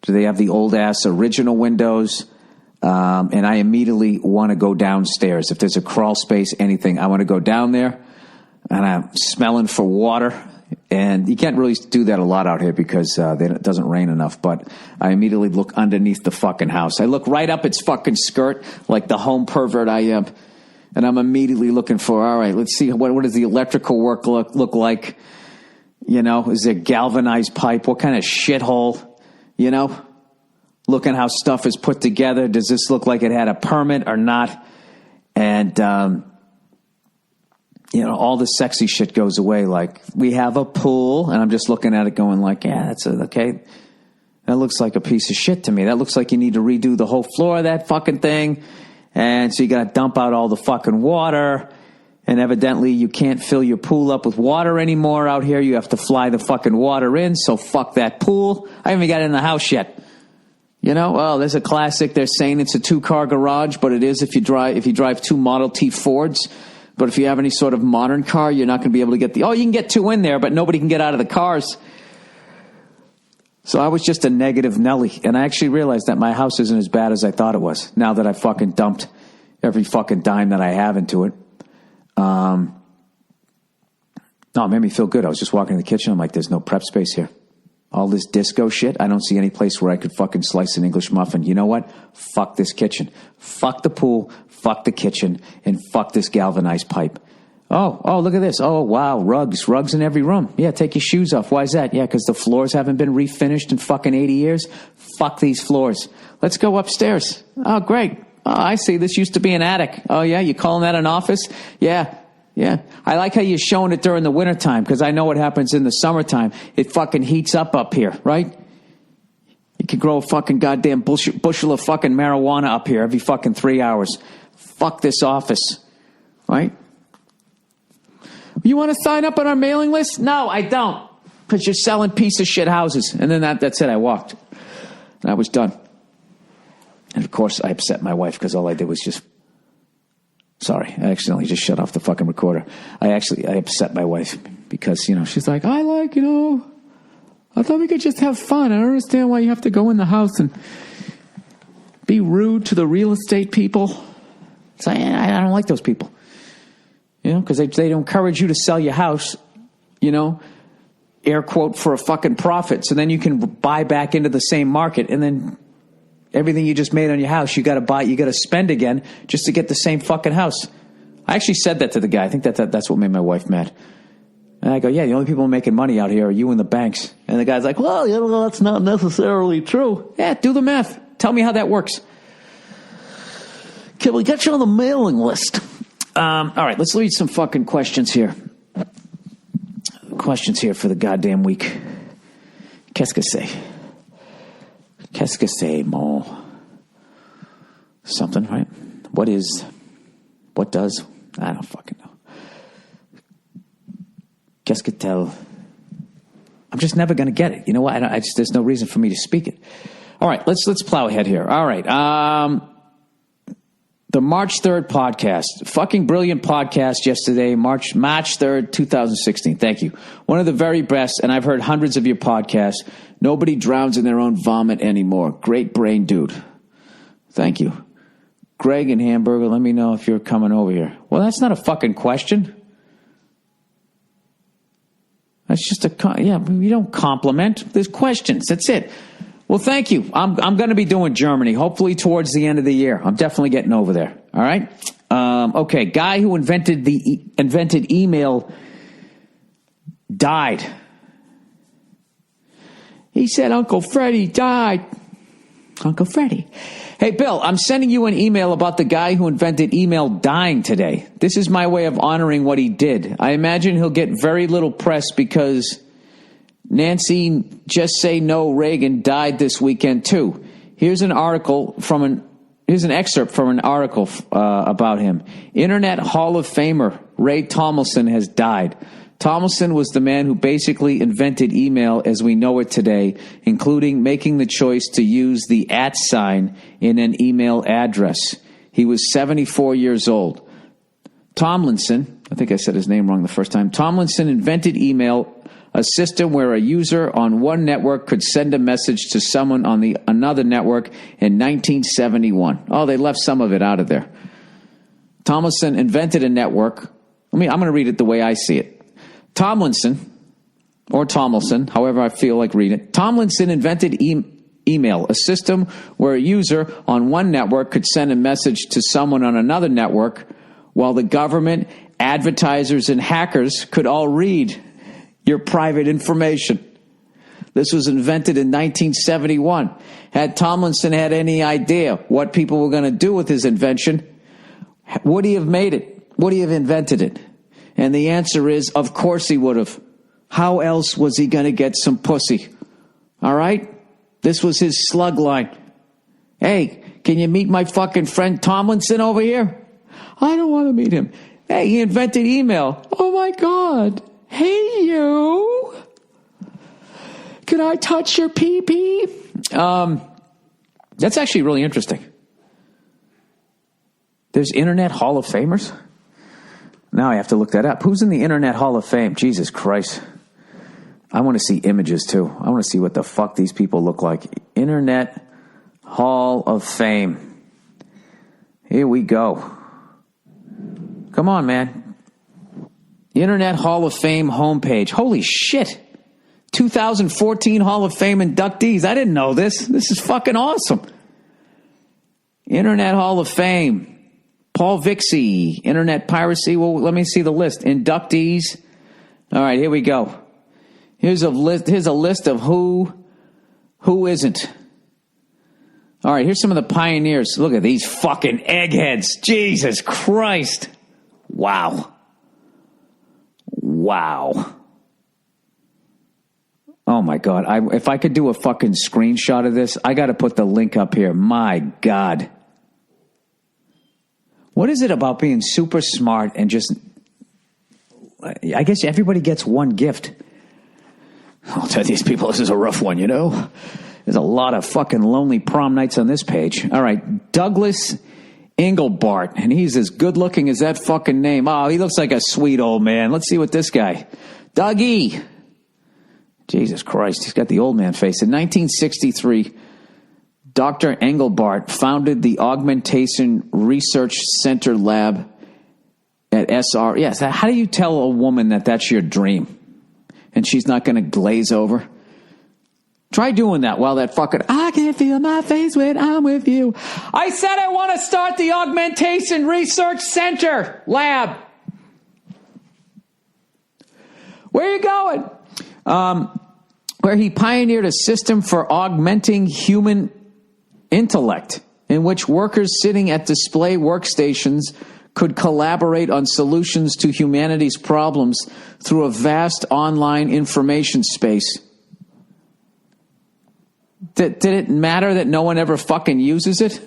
[SPEAKER 1] Do they have the old-ass original windows? And I immediately want to go downstairs. If there's a crawl space, anything, I want to go down there. And I'm smelling for water. And you can't really do that a lot out here because it doesn't rain enough. But I immediately look underneath the fucking house. I look right up its fucking skirt like the home pervert I am. And I'm immediately looking for, all right, let's see, what does the electrical work look like? You know, is there galvanized pipe? What kind of shithole, you know? Looking how stuff is put together. Does this look like it had a permit or not? And, you know, all the sexy shit goes away. Like, we have a pool, and I'm just looking at it going like, yeah, that's okay. That looks like a piece of shit to me. That looks like you need to redo the whole floor of that fucking thing. And so you got to dump out all the fucking water. And evidently you can't fill your pool up with water anymore out here. You have to fly the fucking water in. So fuck that pool. I haven't even got it in the house yet. You know, well, there's a classic. They're saying it's a 2-car garage, but it is if you drive 2 Model T Fords. But if you have any sort of modern car, you're not going to be able to get you can get 2 in there, but nobody can get out of the cars. So I was just a negative Nelly. And I actually realized that my house isn't as bad as I thought it was. Now that I fucking dumped every fucking dime that I have into it. No, it made me feel good. I was just walking in the kitchen. I'm like, there's no prep space here. All this disco shit, I don't see any place where I could fucking slice an English muffin. You know what? Fuck this kitchen. Fuck the pool. Fuck the kitchen. And fuck this galvanized pipe. Oh, look at this. Oh, wow, rugs in every room. Yeah, take your shoes off. Why is that? Yeah, because the floors haven't been refinished in fucking 80 years. Fuck these floors. Let's go upstairs. Oh, great. Oh, I see. This used to be an attic. Oh, yeah? You calling that an office? Yeah. I like how you're showing it during the wintertime because I know what happens in the summertime. It fucking heats up here, right? You could grow a fucking goddamn bushel of fucking marijuana up here every fucking 3 hours. Fuck this office, right? You want to sign up on our mailing list? No, I don't. Because you're selling piece of shit houses. And then that's it. I walked. And I was done. And of course, I upset my wife because all I did was just... Sorry, I accidentally just shut off the fucking recorder. I upset my wife because, you know, she's like, I thought we could just have fun. I don't understand why you have to go in the house and be rude to the real estate people. It's like, I don't like those people. You know, because they encourage you to sell your house, you know, air quote, for a fucking profit. So then you can buy back into the same market and then... Everything you just made on your house, you got to spend again just to get the same fucking house. I actually said that to the guy. I think that's what made my wife mad. And I go, yeah, the only people making money out here are you and the banks. And the guy's like, well, you know, that's not necessarily true. Yeah, do the math. Tell me how that works. Can we get you on the mailing list? All right, let's read some fucking questions here. Questions here for the goddamn week. Qu'est-ce que c'est? Qu'est-ce que c'est, mon? Something, right? What does? I don't fucking know. Qu'est-ce que tel? I'm just never going to get it. You know what? There's no reason for me to speak it. All right, let's plow ahead here. All right. The March 3rd podcast. Fucking brilliant podcast yesterday, March 3rd, 2016. Thank you. One of the very best, and I've heard hundreds of your podcasts. Nobody drowns in their own vomit anymore. Great brain, dude. Thank you. Greg and Hamburger, let me know if you're coming over here. Well, that's not a fucking question. That's just you don't compliment. There's questions. That's it. Well, thank you. I'm going to be doing Germany, hopefully towards the end of the year. I'm definitely getting over there. All right. Okay. Guy who invented email died. He said Uncle Freddie died. Uncle Freddie. Hey, Bill, I'm sending you an email about the guy who invented email dying today. This is my way of honoring what he did. I imagine he'll get very little press because Nancy Just Say No Reagan died this weekend too. Here's an excerpt from an article about him. Internet Hall of Famer Ray Tomlinson has died. Tomlinson was the man who basically invented email as we know it today, including making the choice to use the @ sign in an email address. He was 74 years old. Tomlinson, I think I said his name wrong the first time. Tomlinson invented email, a system where a user on one network could send a message to someone on another network in 1971. Oh, they left some of it out of there. Tomlinson invented a network. I'm going to read it the way I see it. Tomlinson, however I feel like reading it. Tomlinson invented email, a system where a user on one network could send a message to someone on another network, while the government, advertisers, and hackers could all read your private information. This was invented in 1971. Had Tomlinson had any idea what people were going to do with his invention, would he have made it? Would he have invented it? And the answer is, of course he would have. How else was he going to get some pussy? All right? This was his slug line. Hey, can you meet my fucking friend Tomlinson over here? I don't want to meet him. Hey, he invented email. Oh my God. Hey, you. Can I touch your pee-pee? That's actually really interesting. There's Internet Hall of Famers? Now I have to look that up. Who's in the Internet Hall of Fame? Jesus Christ. I want to see images too. I want to see what the fuck these people look like. Internet Hall of Fame. Here we go. Come on, man. Internet Hall of Fame homepage. Holy shit. 2014 Hall of Fame inductees. I didn't know this. This is fucking awesome. Internet Hall of Fame. Paul Vixie, Internet Piracy. Well, let me see the list. Inductees. All right, here we go. Here's a list of who isn't. All right, here's some of the pioneers. Look at these fucking eggheads. Jesus Christ. Wow. Oh my God. If I could do a fucking screenshot of this, I got to put the link up here. My God. What is it about being super smart and just, I guess everybody gets one gift. I'll tell these people this is a rough one, you know. There's a lot of fucking lonely prom nights on this page. All right, Douglas Engelbart, and he's as good looking as that fucking name. Oh, he looks like a sweet old man. Let's see what this guy, Dougie. Jesus Christ, he's got the old man face. In 1963, Dr. Engelbart founded the Augmentation Research Center Lab at SR. Yes, how do you tell a woman that that's your dream and she's not going to glaze over? Try doing that while that fucking, I can feel my face when I'm with you. I said I want to start the Augmentation Research Center Lab. Where are you going? Where he pioneered a system for augmenting human intellect, in which workers sitting at display workstations could collaborate on solutions to humanity's problems through a vast online information space. Did it matter that no one ever fucking uses it?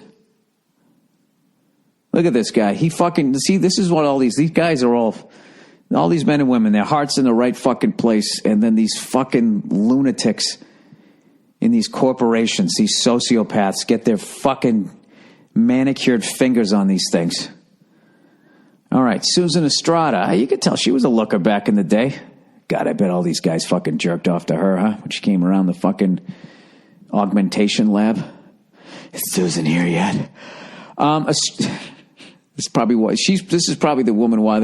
[SPEAKER 1] Look at this guy. He fucking, see, this is what these guys are all these men and women, their heart's in the right fucking place, and then these fucking lunatics in these corporations, these sociopaths, get their fucking manicured fingers on these things. All right, Susan Estrada. You could tell she was a looker back in the day. God, I bet all these guys fucking jerked off to her, huh? When she came around the fucking augmentation lab. Is Susan here yet? This is probably the woman why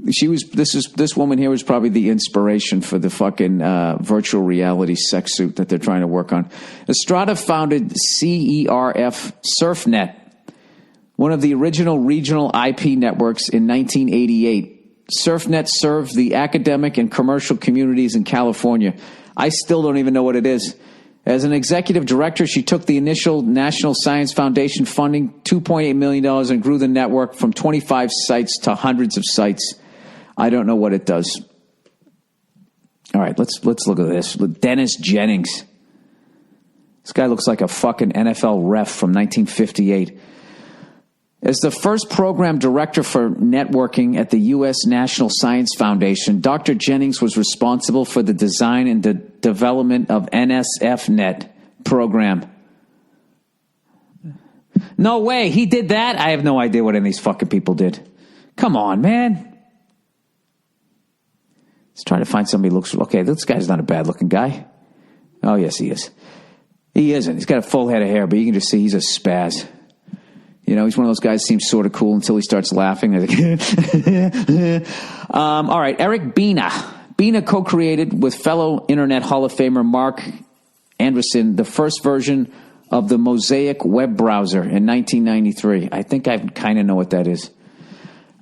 [SPEAKER 1] This woman here was probably the inspiration for the fucking virtual reality sex suit that they're trying to work on. Estrada founded CERF SurfNet, one of the original regional IP networks, in 1988. SurfNet served the academic and commercial communities in California. I still don't even know what it is. As an executive director, she took the initial National Science Foundation funding, $2.8 million, and grew the network from 25 sites to hundreds of sites. I don't know what it does. All right, let's look at this. Dennis Jennings. This guy looks like a fucking NFL ref from 1958. As the first program director for networking at the U.S. National Science Foundation, Dr. Jennings was responsible for the design and the development of NSFNet program. No way, he did that? I have no idea what any of these fucking people did. Come on, man. Let's try to find somebody who looks... Okay, this guy's not a bad-looking guy. Oh, yes, he is. He isn't. He's got a full head of hair, but you can just see he's a spaz. You know, he's one of those guys who seems sort of cool until he starts laughing. All right, Eric Bina. Bina co-created with fellow Internet Hall of Famer Mark Anderson the first version of the Mosaic web browser in 1993. I think I kind of know what that is.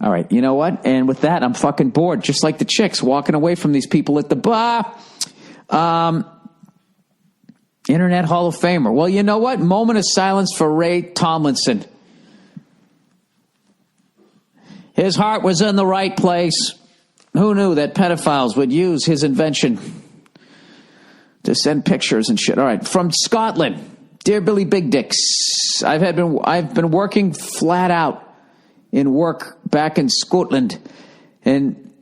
[SPEAKER 1] All right, you know what? And with that, I'm fucking bored, just like the chicks walking away from these people at the bar. Internet Hall of Famer. Well, you know what? Moment of silence for Ray Tomlinson. His heart was in the right place. Who knew that pedophiles would use his invention to send pictures and shit? All right, from Scotland, dear Billy Big Dicks, I've been working flat out in work back in Scotland, and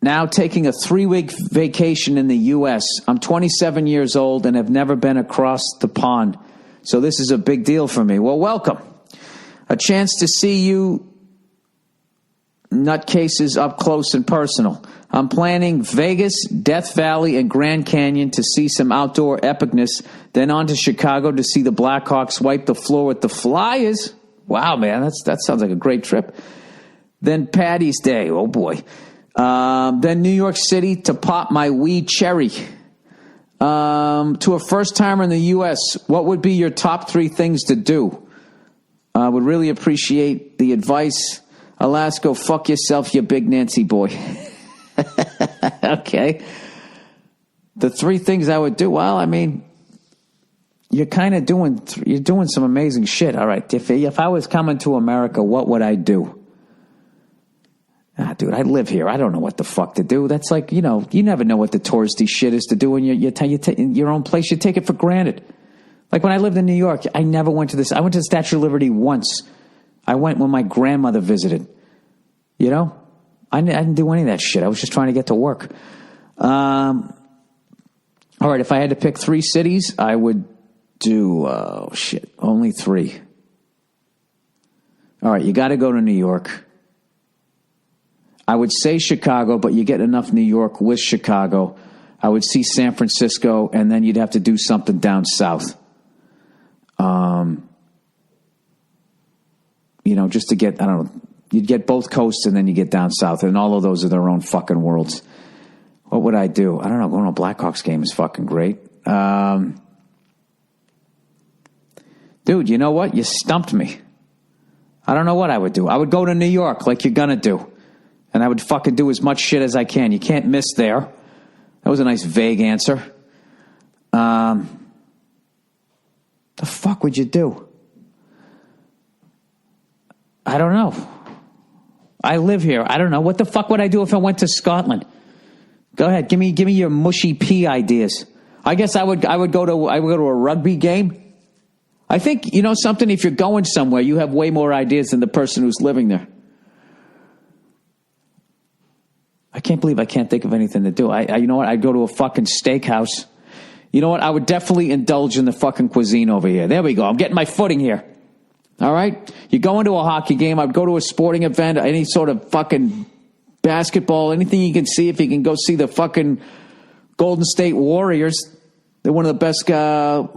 [SPEAKER 1] now taking a 3-week vacation in the U.S. I'm 27 years old and have never been across the pond, so this is a big deal for me. Well, welcome. A chance to see you nutcases up close and personal. I'm planning Vegas, Death Valley, and Grand Canyon to see some outdoor epicness, then on to Chicago to see the Blackhawks wipe the floor with the Flyers. Wow, man, that sounds like a great trip. Then Paddy's Day, oh boy. Then New York City to pop my wee cherry. To a first-timer in the U.S., what would be your top 3 things to do? I would really appreciate the advice. Alas, go fuck yourself, you big Nancy boy. Okay. The 3 things I would do, well, I mean, you're kind of doing some amazing shit. All right, if I was coming to America, what would I do? Dude, I live here. I don't know what the fuck to do. That's like, you know, you never know what the touristy shit is to do in your own place. You take it for granted. Like when I lived in New York, I never went to this. I went to the Statue of Liberty once. I went when my grandmother visited. You know? I didn't do any of that shit. I was just trying to get to work. All right, if I had to pick 3 cities, I would do, only 3. All right, you got to go to New York. I would say Chicago, but you get enough New York with Chicago. I would see San Francisco, and then you'd have to do something down south. You know, just to get, I don't know, you'd get both coasts and then you get down south, and all of those are their own fucking worlds. What would I do? I don't know. Going to a Blackhawks game is fucking great. Dude, you know what? You stumped me. I don't know what I would do. I would go to New York like you're going to do. And I would fucking do as much shit as I can. You can't miss there. That was a nice vague answer. The fuck would you do? I don't know. I live here. I don't know. What the fuck would I do if I went to Scotland? Go ahead. Give me your mushy pea ideas. I guess I would go to a rugby game. I think, you know something, if you're going somewhere, you have way more ideas than the person who's living there. I can't believe I can't think of anything to do. You know what? I'd go to a fucking steakhouse. You know what? I would definitely indulge in the fucking cuisine over here. There we go. I'm getting my footing here. All right? You go into a hockey game. I'd go to a sporting event, any sort of fucking basketball, anything you can see. If you can go see the fucking Golden State Warriors. They're one of the best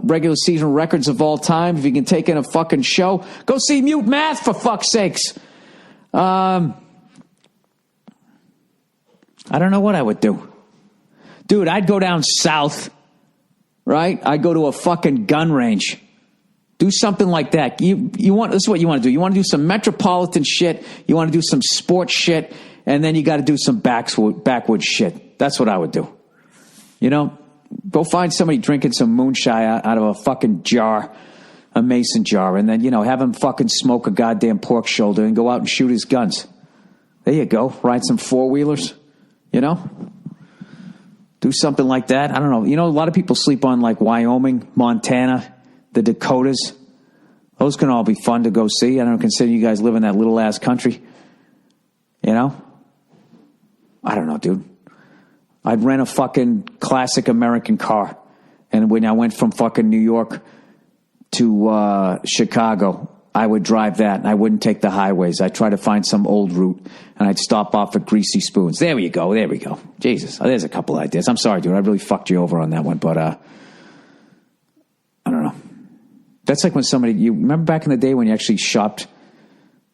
[SPEAKER 1] regular season records of all time. If you can take in a fucking show, go see Mute Math, for fuck's sakes. I don't know what I would do. Dude, I'd go down south, right? I'd go to a fucking gun range. Do something like that. This is what you want to do. You want to do some metropolitan shit. You want to do some sports shit. And then you got to do some backwoods shit. That's what I would do. You know, go find somebody drinking some moonshine out of a fucking jar, a mason jar. And then, you know, have him fucking smoke a goddamn pork shoulder and go out and shoot his guns. There you go. Ride some four-wheelers, you know. Do something like that. I don't know. You know, a lot of people sleep on like Wyoming, Montana, the Dakotas. Those can all be fun to go see. I don't consider you guys live in that little ass country. You know? I don't know, dude. I'd rent a fucking classic American car. And when I went from fucking New York to Chicago, I would drive that and I wouldn't take the highways. I'd try to find some old route and I'd stop off at Greasy Spoons. There we go. There we go. Jesus. There's a couple ideas. I'm sorry, dude. I really fucked you over on that one, but I don't know. That's like when you remember back in the day when you actually shopped,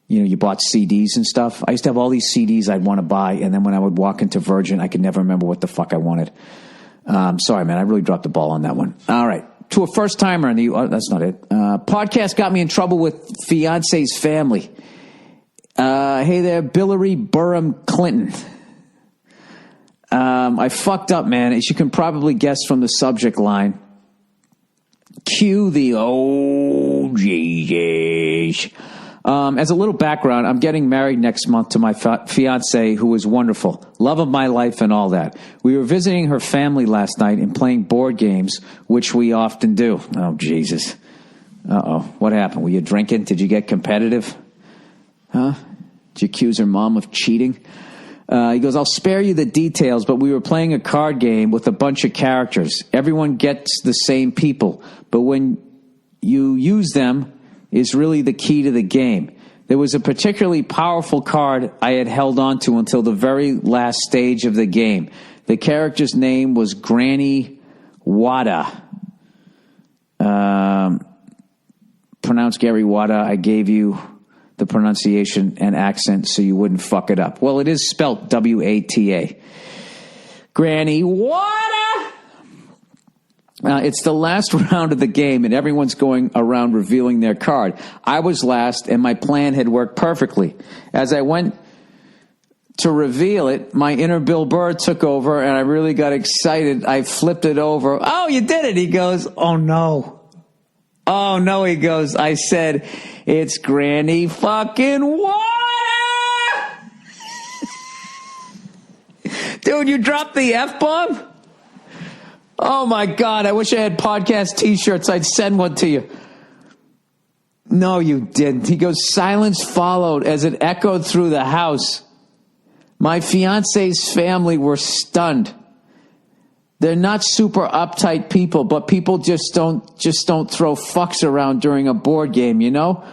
[SPEAKER 1] you know, you bought CDs and stuff. I used to have all these CDs I'd want to buy, and then when I would walk into Virgin, I could never remember what the fuck I wanted. Sorry, man, I really dropped the ball on that one. All right. To a first timer, that's not it. Podcast got me in trouble with fiance's family. Hey there, Billary Burham Clinton. I fucked up, man. As you can probably guess from the subject line, cue the Jesus. As a little background, I'm getting married next month to my fiance, who is wonderful. Love of my life and all that. We were visiting her family last night and playing board games, which we often do. Oh, Jesus. Uh-oh. What happened? Were you drinking? Did you get competitive? Huh? Did you accuse her mom of cheating? He goes, I'll spare you the details, but we were playing a card game with a bunch of characters. Everyone gets the same people, but when you use them is really the key to the game. There was a particularly powerful card I had held on to until the very last stage of the game. The character's name was Granny Wada. Pronounced Gary Wada. I gave you the pronunciation and accent so you wouldn't fuck it up. Well, it is spelt W-A-T-A. Granny Wada! It's the last round of the game, and everyone's going around revealing their card. I was last, and my plan had worked perfectly. As I went to reveal it, my inner Bill Burr took over, and I really got excited. I flipped it over. Oh, you did it! He goes, oh, no. Oh, no, he goes, I said, it's Granny fucking Water! Dude, you dropped the F-bomb? Oh, my God, I wish I had podcast T-shirts. I'd send one to you. No, you didn't. He goes, silence followed as it echoed through the house. My fiance's family were stunned. They're not super uptight people, but people just don't throw fucks around during a board game, you know?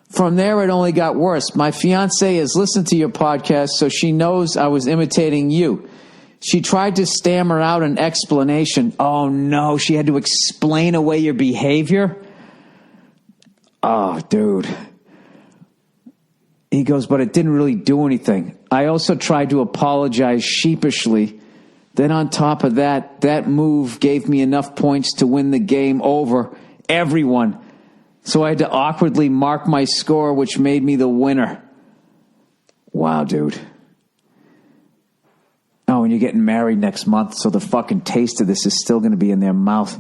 [SPEAKER 1] From there, it only got worse. My fiance has listened to your podcast, so she knows I was imitating you. She tried to stammer out an explanation. Oh, no, she had to explain away your behavior? Oh, dude. He goes, but it didn't really do anything. I also tried to apologize sheepishly. Then on top of that, that move gave me enough points to win the game over everyone. So I had to awkwardly mark my score, which made me the winner. Wow, dude. Oh, and you're getting married next month, so the fucking taste of this is still going to be in their mouth.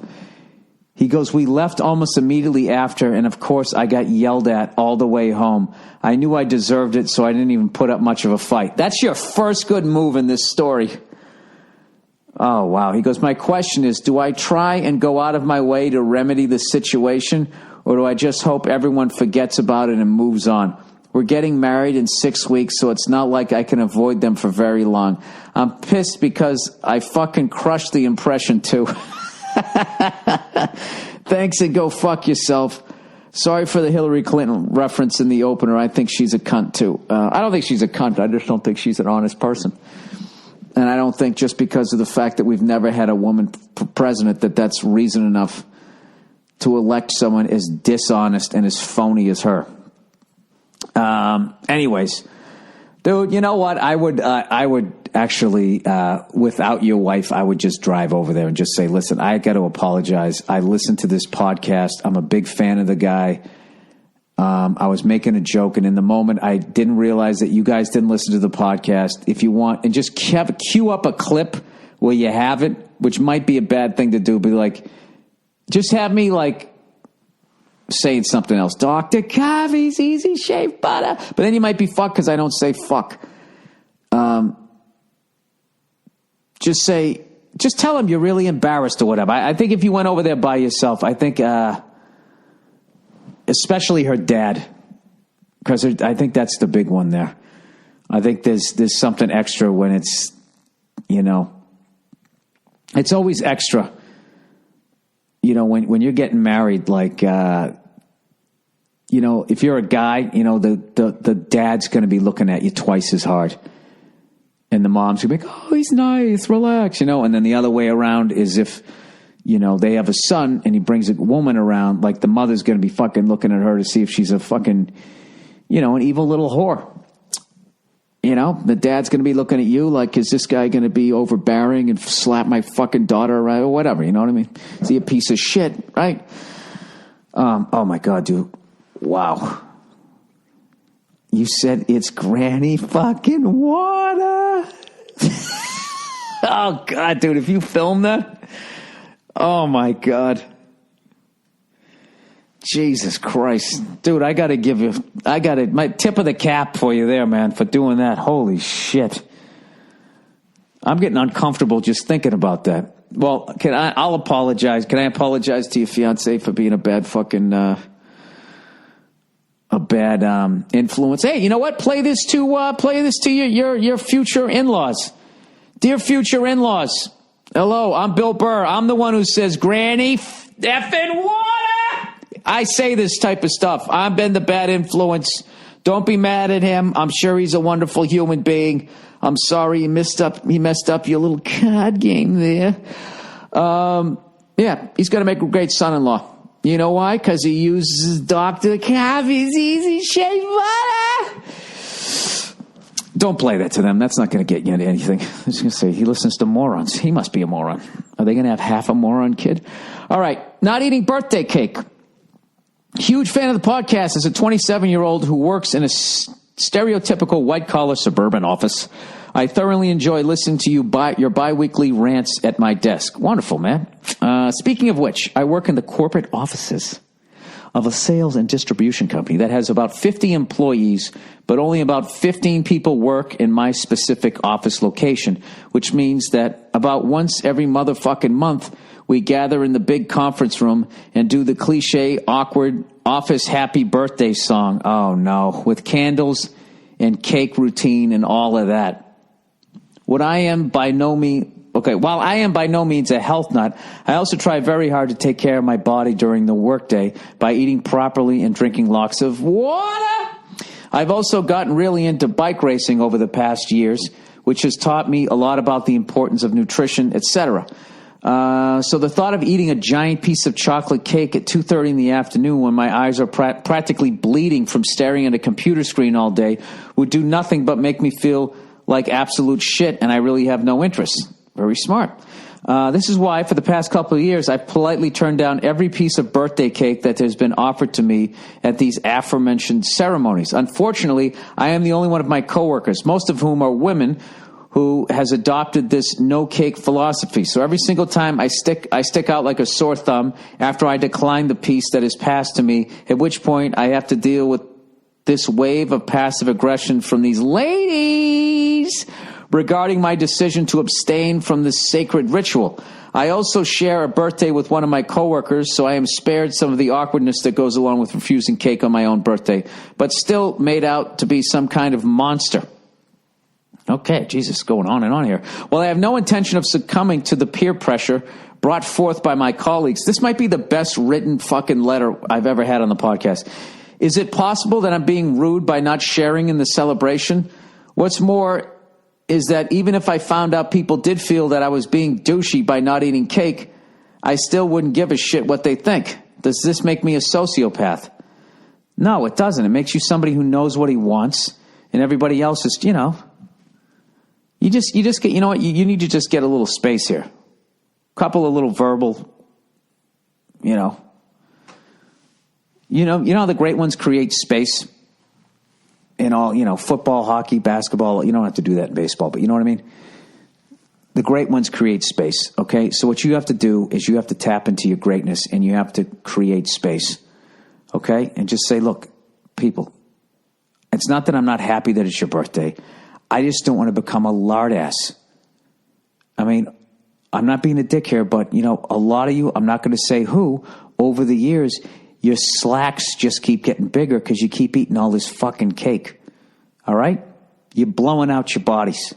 [SPEAKER 1] He goes, we left almost immediately after, and of course I got yelled at all the way home. I knew I deserved it, so I didn't even put up much of a fight. That's your first good move in this story. Oh, wow. He goes, my question is, do I try and go out of my way to remedy the situation, or do I just hope everyone forgets about it and moves on? We're getting married in 6 weeks, so it's not like I can avoid them for very long. I'm pissed because I fucking crushed the impression, too. Thanks, and go fuck yourself. Sorry for the Hillary Clinton reference in the opener. I think she's a cunt, too. I don't think she's a cunt. I just don't think she's an honest person. And I don't think just because of the fact that we've never had a woman president that that's reason enough to elect someone as dishonest and as phony as her. Anyways, dude, you know what? I would actually, without your wife, I would just drive over there and just say, listen, I got to apologize. I listened to this podcast. I'm a big fan of the guy. I was making a joke, and in the moment, I didn't realize that you guys didn't listen to the podcast. If you want, and just cue up a clip where you have it, which might be a bad thing to do, but like, just have me like saying something else. Dr. Coffee's Easy Shave Butter. But then you might be fucked because I don't say fuck. Just tell him you're really embarrassed or whatever. I think if you went over there by yourself, I think, especially her dad, because I think that's the big one there. I think there's something extra when it's, it's always extra. When you're getting married, like, if you're a guy, the dad's going to be looking at you twice as hard. And the mom's going to be like, oh, he's nice, relax, and then the other way around is if, they have a son and he brings a woman around, like the mother's going to be fucking looking at her to see if she's a fucking, an evil little whore. The dad's going to be looking at you like, is this guy going to be overbearing and slap my fucking daughter around or whatever? You know what I mean? Is he a piece of shit, right? Oh my God, dude. Wow. You said it's granny fucking water. Oh God, dude, if you filmed that, oh my God. Jesus Christ. Dude, I got my tip of the cap for you there, man, for doing that. Holy shit. I'm getting uncomfortable just thinking about that. Well, I'll apologize. Can I apologize to your fiance for being a bad fucking, influence? Hey, you know what? Play this to your future in-laws. Dear future in-laws. Hello, I'm Bill Burr. I'm the one who says, Granny effing water. I say this type of stuff. I've been the bad influence. Don't be mad at him. I'm sure he's a wonderful human being. I'm sorry he messed up your little card game there. Yeah, he's going to make a great son-in-law. You know why? Because he uses Dr. Coffee's Easy Shave Butter. Don't play that to them. That's not going to get you into anything. I was going to say, he listens to morons. He must be a moron. Are they going to have half a moron kid? All right, not eating birthday cake. Huge fan of the podcast as a 27-year-old who works in a stereotypical white-collar suburban office. I thoroughly enjoy listening to your bi-weekly rants at my desk. Wonderful, man. Speaking of which, I work in the corporate offices of a sales and distribution company that has about 50 employees, but only about 15 people work in my specific office location, which means that about once every motherfucking month, we gather in the big conference room and do the cliche, awkward office happy birthday song. Oh, no. With candles and cake routine and all of that. While I am by no means a health nut, I also try very hard to take care of my body during the workday by eating properly and drinking lots of water. I've also gotten really into bike racing over the past years, which has taught me a lot about the importance of nutrition, etc. So the thought of eating a giant piece of chocolate cake at 2:30 in the afternoon when my eyes are practically bleeding from staring at a computer screen all day would do nothing but make me feel like absolute shit, and I really have no interest. Very smart. This is why, for the past couple of years, I've politely turned down every piece of birthday cake that has been offered to me at these aforementioned ceremonies. Unfortunately, I am the only one of my coworkers, most of whom are women, who has adopted this no-cake philosophy. So every single time I stick out like a sore thumb after I decline the piece that is passed to me, at which point I have to deal with this wave of passive aggression from these ladies regarding my decision to abstain from this sacred ritual. I also share a birthday with one of my coworkers, so I am spared some of the awkwardness that goes along with refusing cake on my own birthday, but still made out to be some kind of monster. Okay, Jesus, going on and on here. Well, I have no intention of succumbing to the peer pressure brought forth by my colleagues. This might be the best written fucking letter I've ever had on the podcast. Is it possible that I'm being rude by not sharing in the celebration? What's more is that even if I found out people did feel that I was being douchey by not eating cake, I still wouldn't give a shit what they think. Does this make me a sociopath? No, it doesn't. It makes you somebody who knows what he wants, and everybody else is, You just get, you know what? You need to just get a little space here. Couple of little verbal, you know how the great ones create space in all, football, hockey, basketball. You don't have to do that in baseball, but you know what I mean? The great ones create space, okay? So what you have to do is you have to tap into your greatness and you have to create space, okay? And just say, look, people, it's not that I'm not happy that it's your birthday. I just don't want to become a lard ass. I mean, I'm not being a dick here, but, a lot of you, I'm not going to say who, over the years, your slacks just keep getting bigger because you keep eating all this fucking cake. All right? You're blowing out your bodies.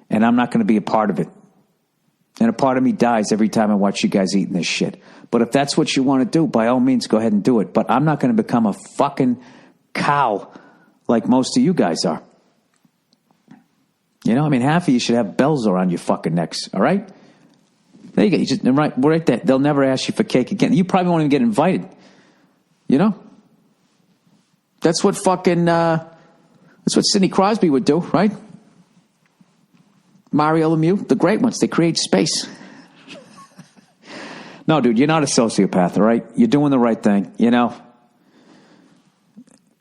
[SPEAKER 1] And I'm not going to be a part of it. And a part of me dies every time I watch you guys eating this shit. But if that's what you want to do, by all means, go ahead and do it. But I'm not going to become a fucking cow like most of you guys are. Half of you should have bells around your fucking necks. All right? There you go. You just right there. They'll never ask you for cake again. You probably won't even get invited. That's what that's what Sidney Crosby would do, right? Mario Lemieux, the great ones, they create space. No, dude, you're not a sociopath, all right? You're doing the right thing,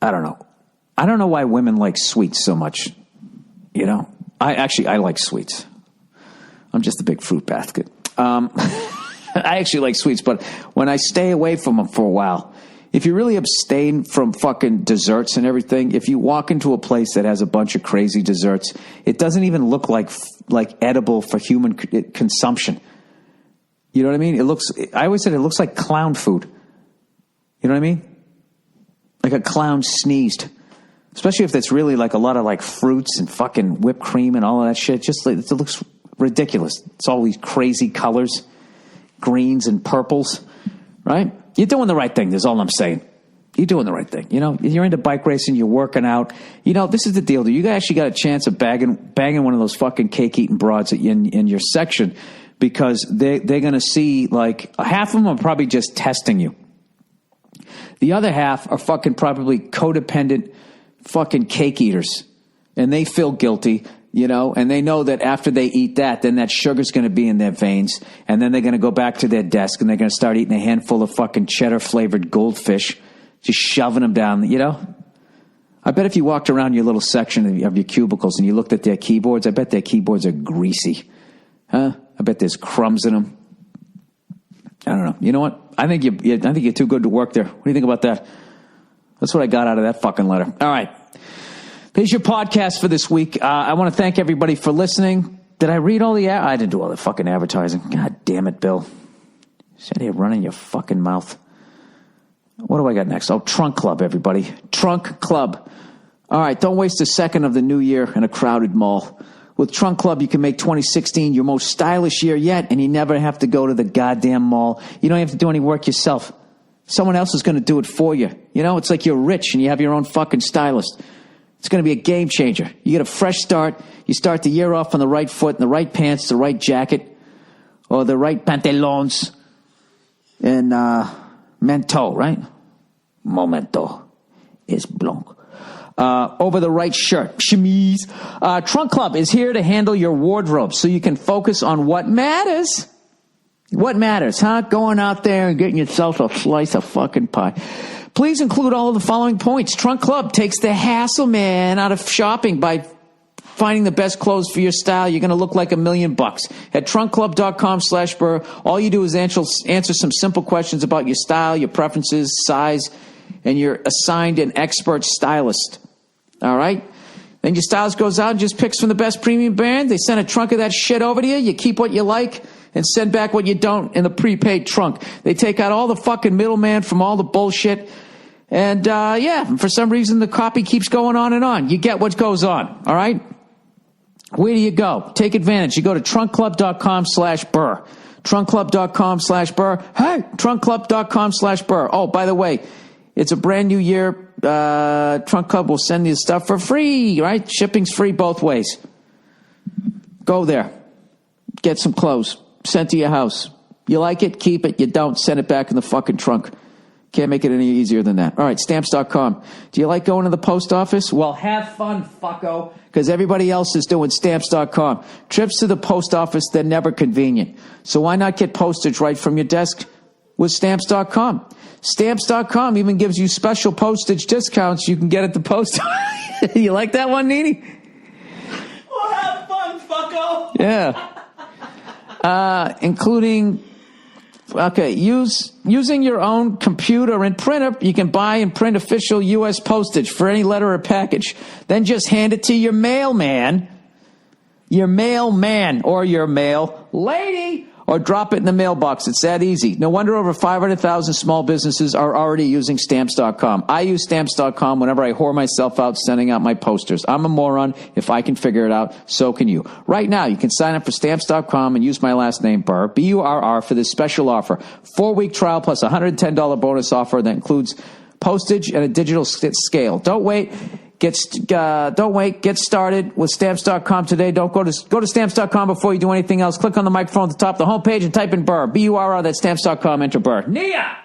[SPEAKER 1] I don't know. I don't know why women like sweets so much, I like sweets. I'm just a big fruit basket. I actually like sweets, but when I stay away from them for a while, if you really abstain from fucking desserts and everything, if you walk into a place that has a bunch of crazy desserts, it doesn't even look like edible for human consumption. You know what I mean? I always said it looks like clown food. You know what I mean? Like a clown sneezed. Especially if it's really like a lot of like fruits and fucking whipped cream and all of that shit. It looks ridiculous. It's all these crazy colors, greens and purples, right? You're doing the right thing. That's all I'm saying. You're doing the right thing. You're into bike racing. You're working out. This is the deal. You actually got a chance of banging one of those fucking cake-eating broads in your section because they're going to see, like, half of them are probably just testing you. The other half are fucking probably codependent fucking cake eaters. And they feel guilty. And they know that after they eat that, then that sugar's going to be in their veins. And then they're going to go back to their desk and they're going to start eating a handful of fucking cheddar-flavored goldfish, just shoving them down, I bet if you walked around your little section of your cubicles and you looked at their keyboards, I bet their keyboards are greasy. Huh? I bet there's crumbs in them. I don't know. You know what? I think you're too good to work there. What do you think about that? That's what I got out of that fucking letter. All right. Here's your podcast for this week. I want to thank everybody for listening. Did I read all the I didn't do all the fucking advertising. God damn it, Bill. Sit here running your fucking mouth. What do I got next? Oh, Trunk Club, everybody. Trunk Club. All right, don't waste a second of the new year in a crowded mall. With Trunk Club, you can make 2016 your most stylish year yet, and you never have to go to the goddamn mall. You don't have to do any work yourself. Someone else is going to do it for you. It's like you're rich and you have your own fucking stylist. It's going to be a game changer. You get a fresh start. You start the year off on the right foot, in the right pants, the right jacket, or the right pantalons, and mento, right? Momento is blanc. Over the right shirt, chemise. Trunk Club is here to handle your wardrobe so you can focus on what matters. What matters, huh? Going out there and getting yourself a slice of fucking pie. Please include all of the following points. Trunk Club takes the hassle, man, out of shopping by finding the best clothes for your style. You're going to look like $1 million. At trunkclub.com/Burr, all you do is answer some simple questions about your style, your preferences, size, and you're assigned an expert stylist. All right? Then your stylist goes out and just picks from the best premium brand. They send a trunk of that shit over to you. You keep what you like and send back what you don't in the prepaid trunk. They take out all the fucking middleman from all the bullshit. And, for some reason, the copy keeps going on and on. You get what goes on, all right? Where do you go? Take advantage. You go to trunkclub.com/Burr. Trunkclub.com/Burr. Hey, trunkclub.com/Burr. Oh, by the way, it's a brand new year. Trunk Club will send you stuff for free, right? Shipping's free both ways. Go there. Get some clothes. Sent to your house. You like it? Keep it. You don't, send it back in the fucking trunk. Can't make it any easier than that. All right, Stamps.com. Do you like going to the post office? Well, have fun, fucko, because everybody else is doing Stamps.com. Trips to the post office, they're never convenient. So why not get postage right from your desk with Stamps.com? Stamps.com even gives you special postage discounts you can get at the post office. You like that one, Nene?
[SPEAKER 2] Well, have fun, fucko.
[SPEAKER 1] Yeah. Including... Okay, using your own computer and printer, you can buy and print official U.S. postage for any letter or package. Then just hand it to your mailman or your mail lady, or drop it in the mailbox. It's that easy. No wonder over 500,000 small businesses are already using Stamps.com. I use Stamps.com whenever I whore myself out sending out my posters. I'm a moron. If I can figure it out, so can you. Right now, you can sign up for Stamps.com and use my last name, Burr, B-U-R-R, for this special offer. 4-week trial plus a $110 bonus offer that includes postage and a digital scale. Don't wait. Get started with Stamps.com today. Don't go to Stamps.com before you do anything else. Click on the microphone at the top of the homepage and type in Burr. B-U-R-R, that's Stamps.com, enter Burr. Nia!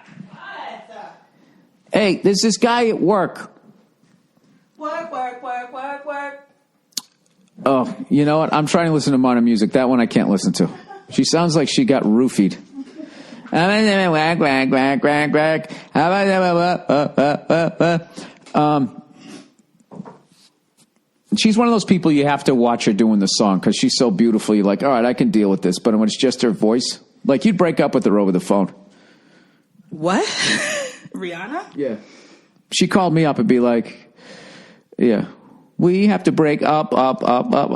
[SPEAKER 1] Hey, there's this guy at work. Work. Oh, you know what? I'm trying to listen to modern music. That one I can't listen to. She sounds like she got roofied. She's one of those people you have to watch her doing the song because she's so beautiful. You're like, all right, I can deal with this. But when it's just her voice, like you'd break up with her over the phone.
[SPEAKER 2] What? Rihanna?
[SPEAKER 1] Yeah. She called me up and be like, yeah, we have to break up.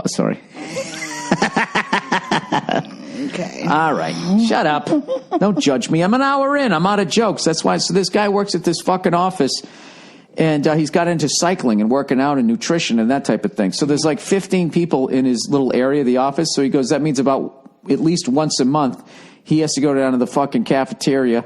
[SPEAKER 1] Sorry.
[SPEAKER 2] Okay.
[SPEAKER 1] All right. Shut up. Don't judge me. I'm an hour in. I'm out of jokes. That's why. So this guy works at this fucking office. And he's got into cycling and working out and nutrition and that type of thing. So there's like 15 people in his little area of the office. So he goes, that means about at least once a month, he has to go down to the fucking cafeteria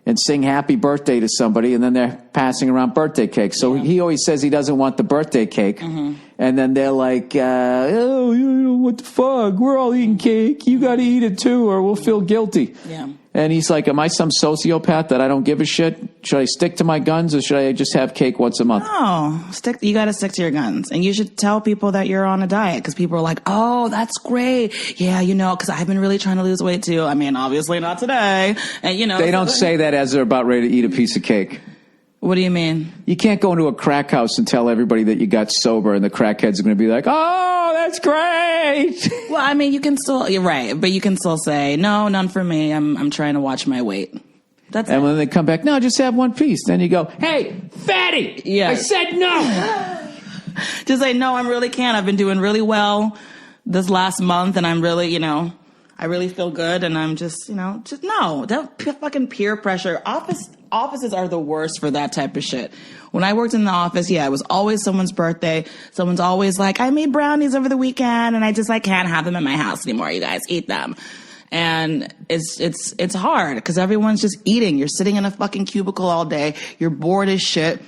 [SPEAKER 1] and sing happy birthday to somebody. And then they're passing around birthday cake. So he always says he doesn't want the birthday cake. Mm-hmm. And then they're like, oh, you know, what the fuck? We're all eating cake. You got to eat it too, or we'll feel guilty.
[SPEAKER 2] Yeah.
[SPEAKER 1] And he's like, am I some sociopath that I don't give a shit? Should I stick to my guns or should I just have cake once a month?
[SPEAKER 2] No, you got to stick to your guns. And you should tell people that you're on a diet because people are like, oh, that's great. Yeah, you know, because I've been really trying to lose weight too. I mean, obviously not today. And, you know.
[SPEAKER 1] They don't say that as they're about ready to eat a piece of cake.
[SPEAKER 2] What do you mean?
[SPEAKER 1] You can't go into a crack house and tell everybody that you got sober and the crackheads are going to be like, oh, that's great.
[SPEAKER 2] Well, I mean, you're right, but you can still say, no, none for me. I'm trying to watch my weight.
[SPEAKER 1] And when they come back, no, just have one piece. Then you go, hey, fatty, yeah. I said no.
[SPEAKER 2] Just say, no, I really can't. I've been doing really well this last month and I'm really, you know, I really feel good and I'm just, you know, just no. That fucking peer pressure. Offices are the worst for that type of shit. When I worked in the office, yeah, it was always someone's birthday. Someone's always like, I made brownies over the weekend and I just like can't have them in my house anymore. You guys eat them. And it's hard because everyone's just eating. You're sitting in a fucking cubicle all day. You're bored as shit.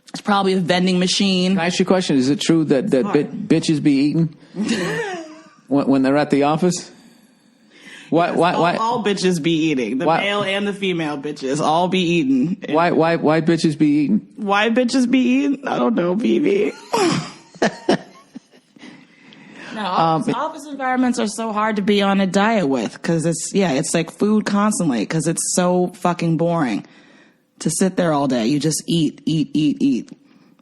[SPEAKER 2] It's probably a vending machine.
[SPEAKER 1] Can I ask you a question? Is it true that bitches be eating when they're at the office? Why?
[SPEAKER 2] All bitches be eating. The male and the female bitches all be eating.
[SPEAKER 1] Why bitches be eating?
[SPEAKER 2] Why bitches be eating? I don't know, BB. No, office environments are so hard to be on a diet with because it's like food constantly because it's so fucking boring to sit there all day. You just eat.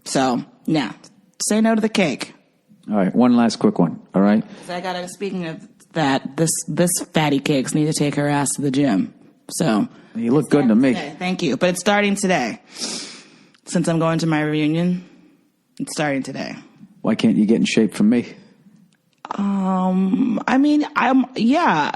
[SPEAKER 2] So, yeah, say no to the cake.
[SPEAKER 1] All right, one last quick one, all right?
[SPEAKER 2] Speaking of that, this fatty cakes need to take her ass to the gym. So
[SPEAKER 1] you look good to me.
[SPEAKER 2] Today. Thank you. But it's starting today. Since I'm going to my reunion, it's starting today.
[SPEAKER 1] Why can't you get in shape for me?
[SPEAKER 2] I mean, yeah.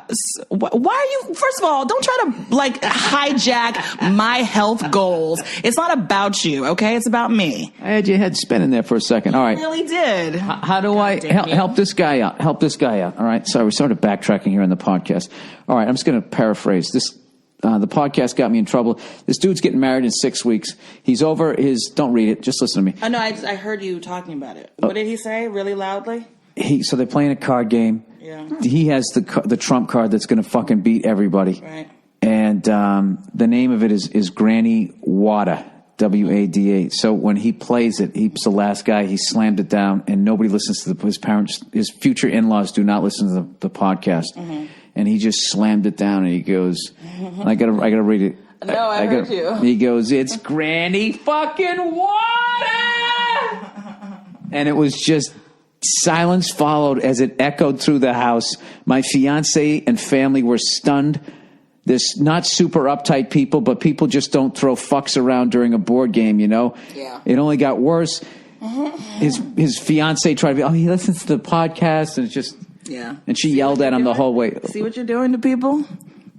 [SPEAKER 2] Why are you, first of all, don't try to like hijack my health goals. It's not about you, okay? It's about me.
[SPEAKER 1] I had your head spinning there for a second. All right.
[SPEAKER 2] You really did.
[SPEAKER 1] How do I help this guy out? Help this guy out. All right. Sorry, we're sort of backtracking here in the podcast. All right. I'm just going to paraphrase this. The podcast got me in trouble. This dude's getting married in 6 weeks. He's over his, don't read it. Just listen to me.
[SPEAKER 2] Oh, no, I heard you talking about it. What did he say really loudly?
[SPEAKER 1] So they're playing a card game.
[SPEAKER 2] Yeah.
[SPEAKER 1] He has the trump card that's going to fucking beat everybody.
[SPEAKER 2] Right.
[SPEAKER 1] And the name of it is Granny Wada, WADA. So when he plays it, he's the last guy. He slammed it down, and nobody listens to his parents. His future in-laws do not listen to the podcast. Mm-hmm. And he just slammed it down, and he goes, I gotta read it.
[SPEAKER 2] No, I heard you.
[SPEAKER 1] He goes, it's Granny fucking Wada! And it was just silence followed as it echoed through the house. My fiance and family were stunned. There's not super uptight people, but people just don't throw fucks around during a board game, you know?
[SPEAKER 2] Yeah.
[SPEAKER 1] It only got worse. His fiance tried to be, he listens to the podcast, and it's just...
[SPEAKER 2] Yeah.
[SPEAKER 1] And she yelled at him the whole way.
[SPEAKER 2] See what you're doing to people?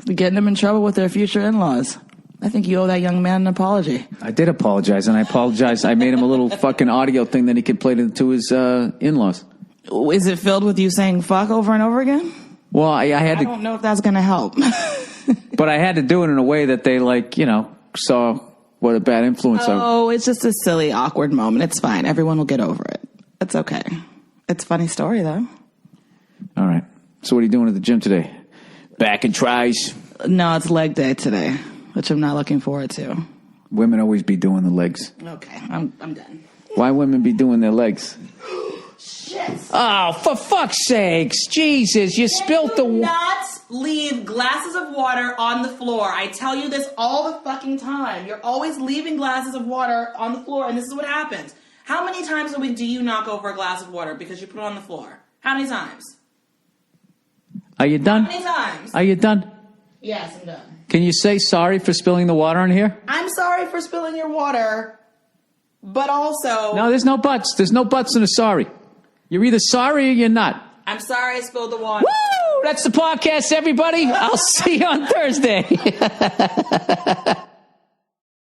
[SPEAKER 2] You're getting them in trouble with their future in-laws. I think you owe that young man an apology.
[SPEAKER 1] I did apologize, and I apologized. I made him a little fucking audio thing that he could play to his in-laws.
[SPEAKER 2] Is it filled with you saying fuck over and over again?
[SPEAKER 1] Well, I had to...
[SPEAKER 2] I don't know if that's going to help.
[SPEAKER 1] But I had to do it in a way that they, saw what a bad influence I...
[SPEAKER 2] Oh, it's just a silly, awkward moment. It's fine. Everyone will get over it. It's okay. It's a funny story, though.
[SPEAKER 1] All right. So what are you doing at the gym today? Back and tries?
[SPEAKER 2] No, it's leg day today, which I'm not looking forward to.
[SPEAKER 1] Women always be doing the legs.
[SPEAKER 2] Okay, I'm done.
[SPEAKER 1] Why women be doing their legs?
[SPEAKER 2] Shit.
[SPEAKER 1] Oh, for fuck's sakes. Jesus, you spilt the...
[SPEAKER 2] Do not leave glasses of water on the floor. I tell you this all the fucking time. You're always leaving glasses of water on the floor, and this is what happens. How many times a week do you knock over a glass of water because you put it on the floor? How many times?
[SPEAKER 1] Are you done?
[SPEAKER 2] How many times?
[SPEAKER 1] Are you done?
[SPEAKER 2] Yes, I'm done.
[SPEAKER 1] Can you say sorry for spilling the water on here?
[SPEAKER 2] I'm sorry for spilling your water, but also...
[SPEAKER 1] No, there's no buts. There's no buts in a sorry. You're either sorry or you're not.
[SPEAKER 2] I'm sorry I spilled the water.
[SPEAKER 1] Woo! That's the podcast, everybody. I'll see you on Thursday.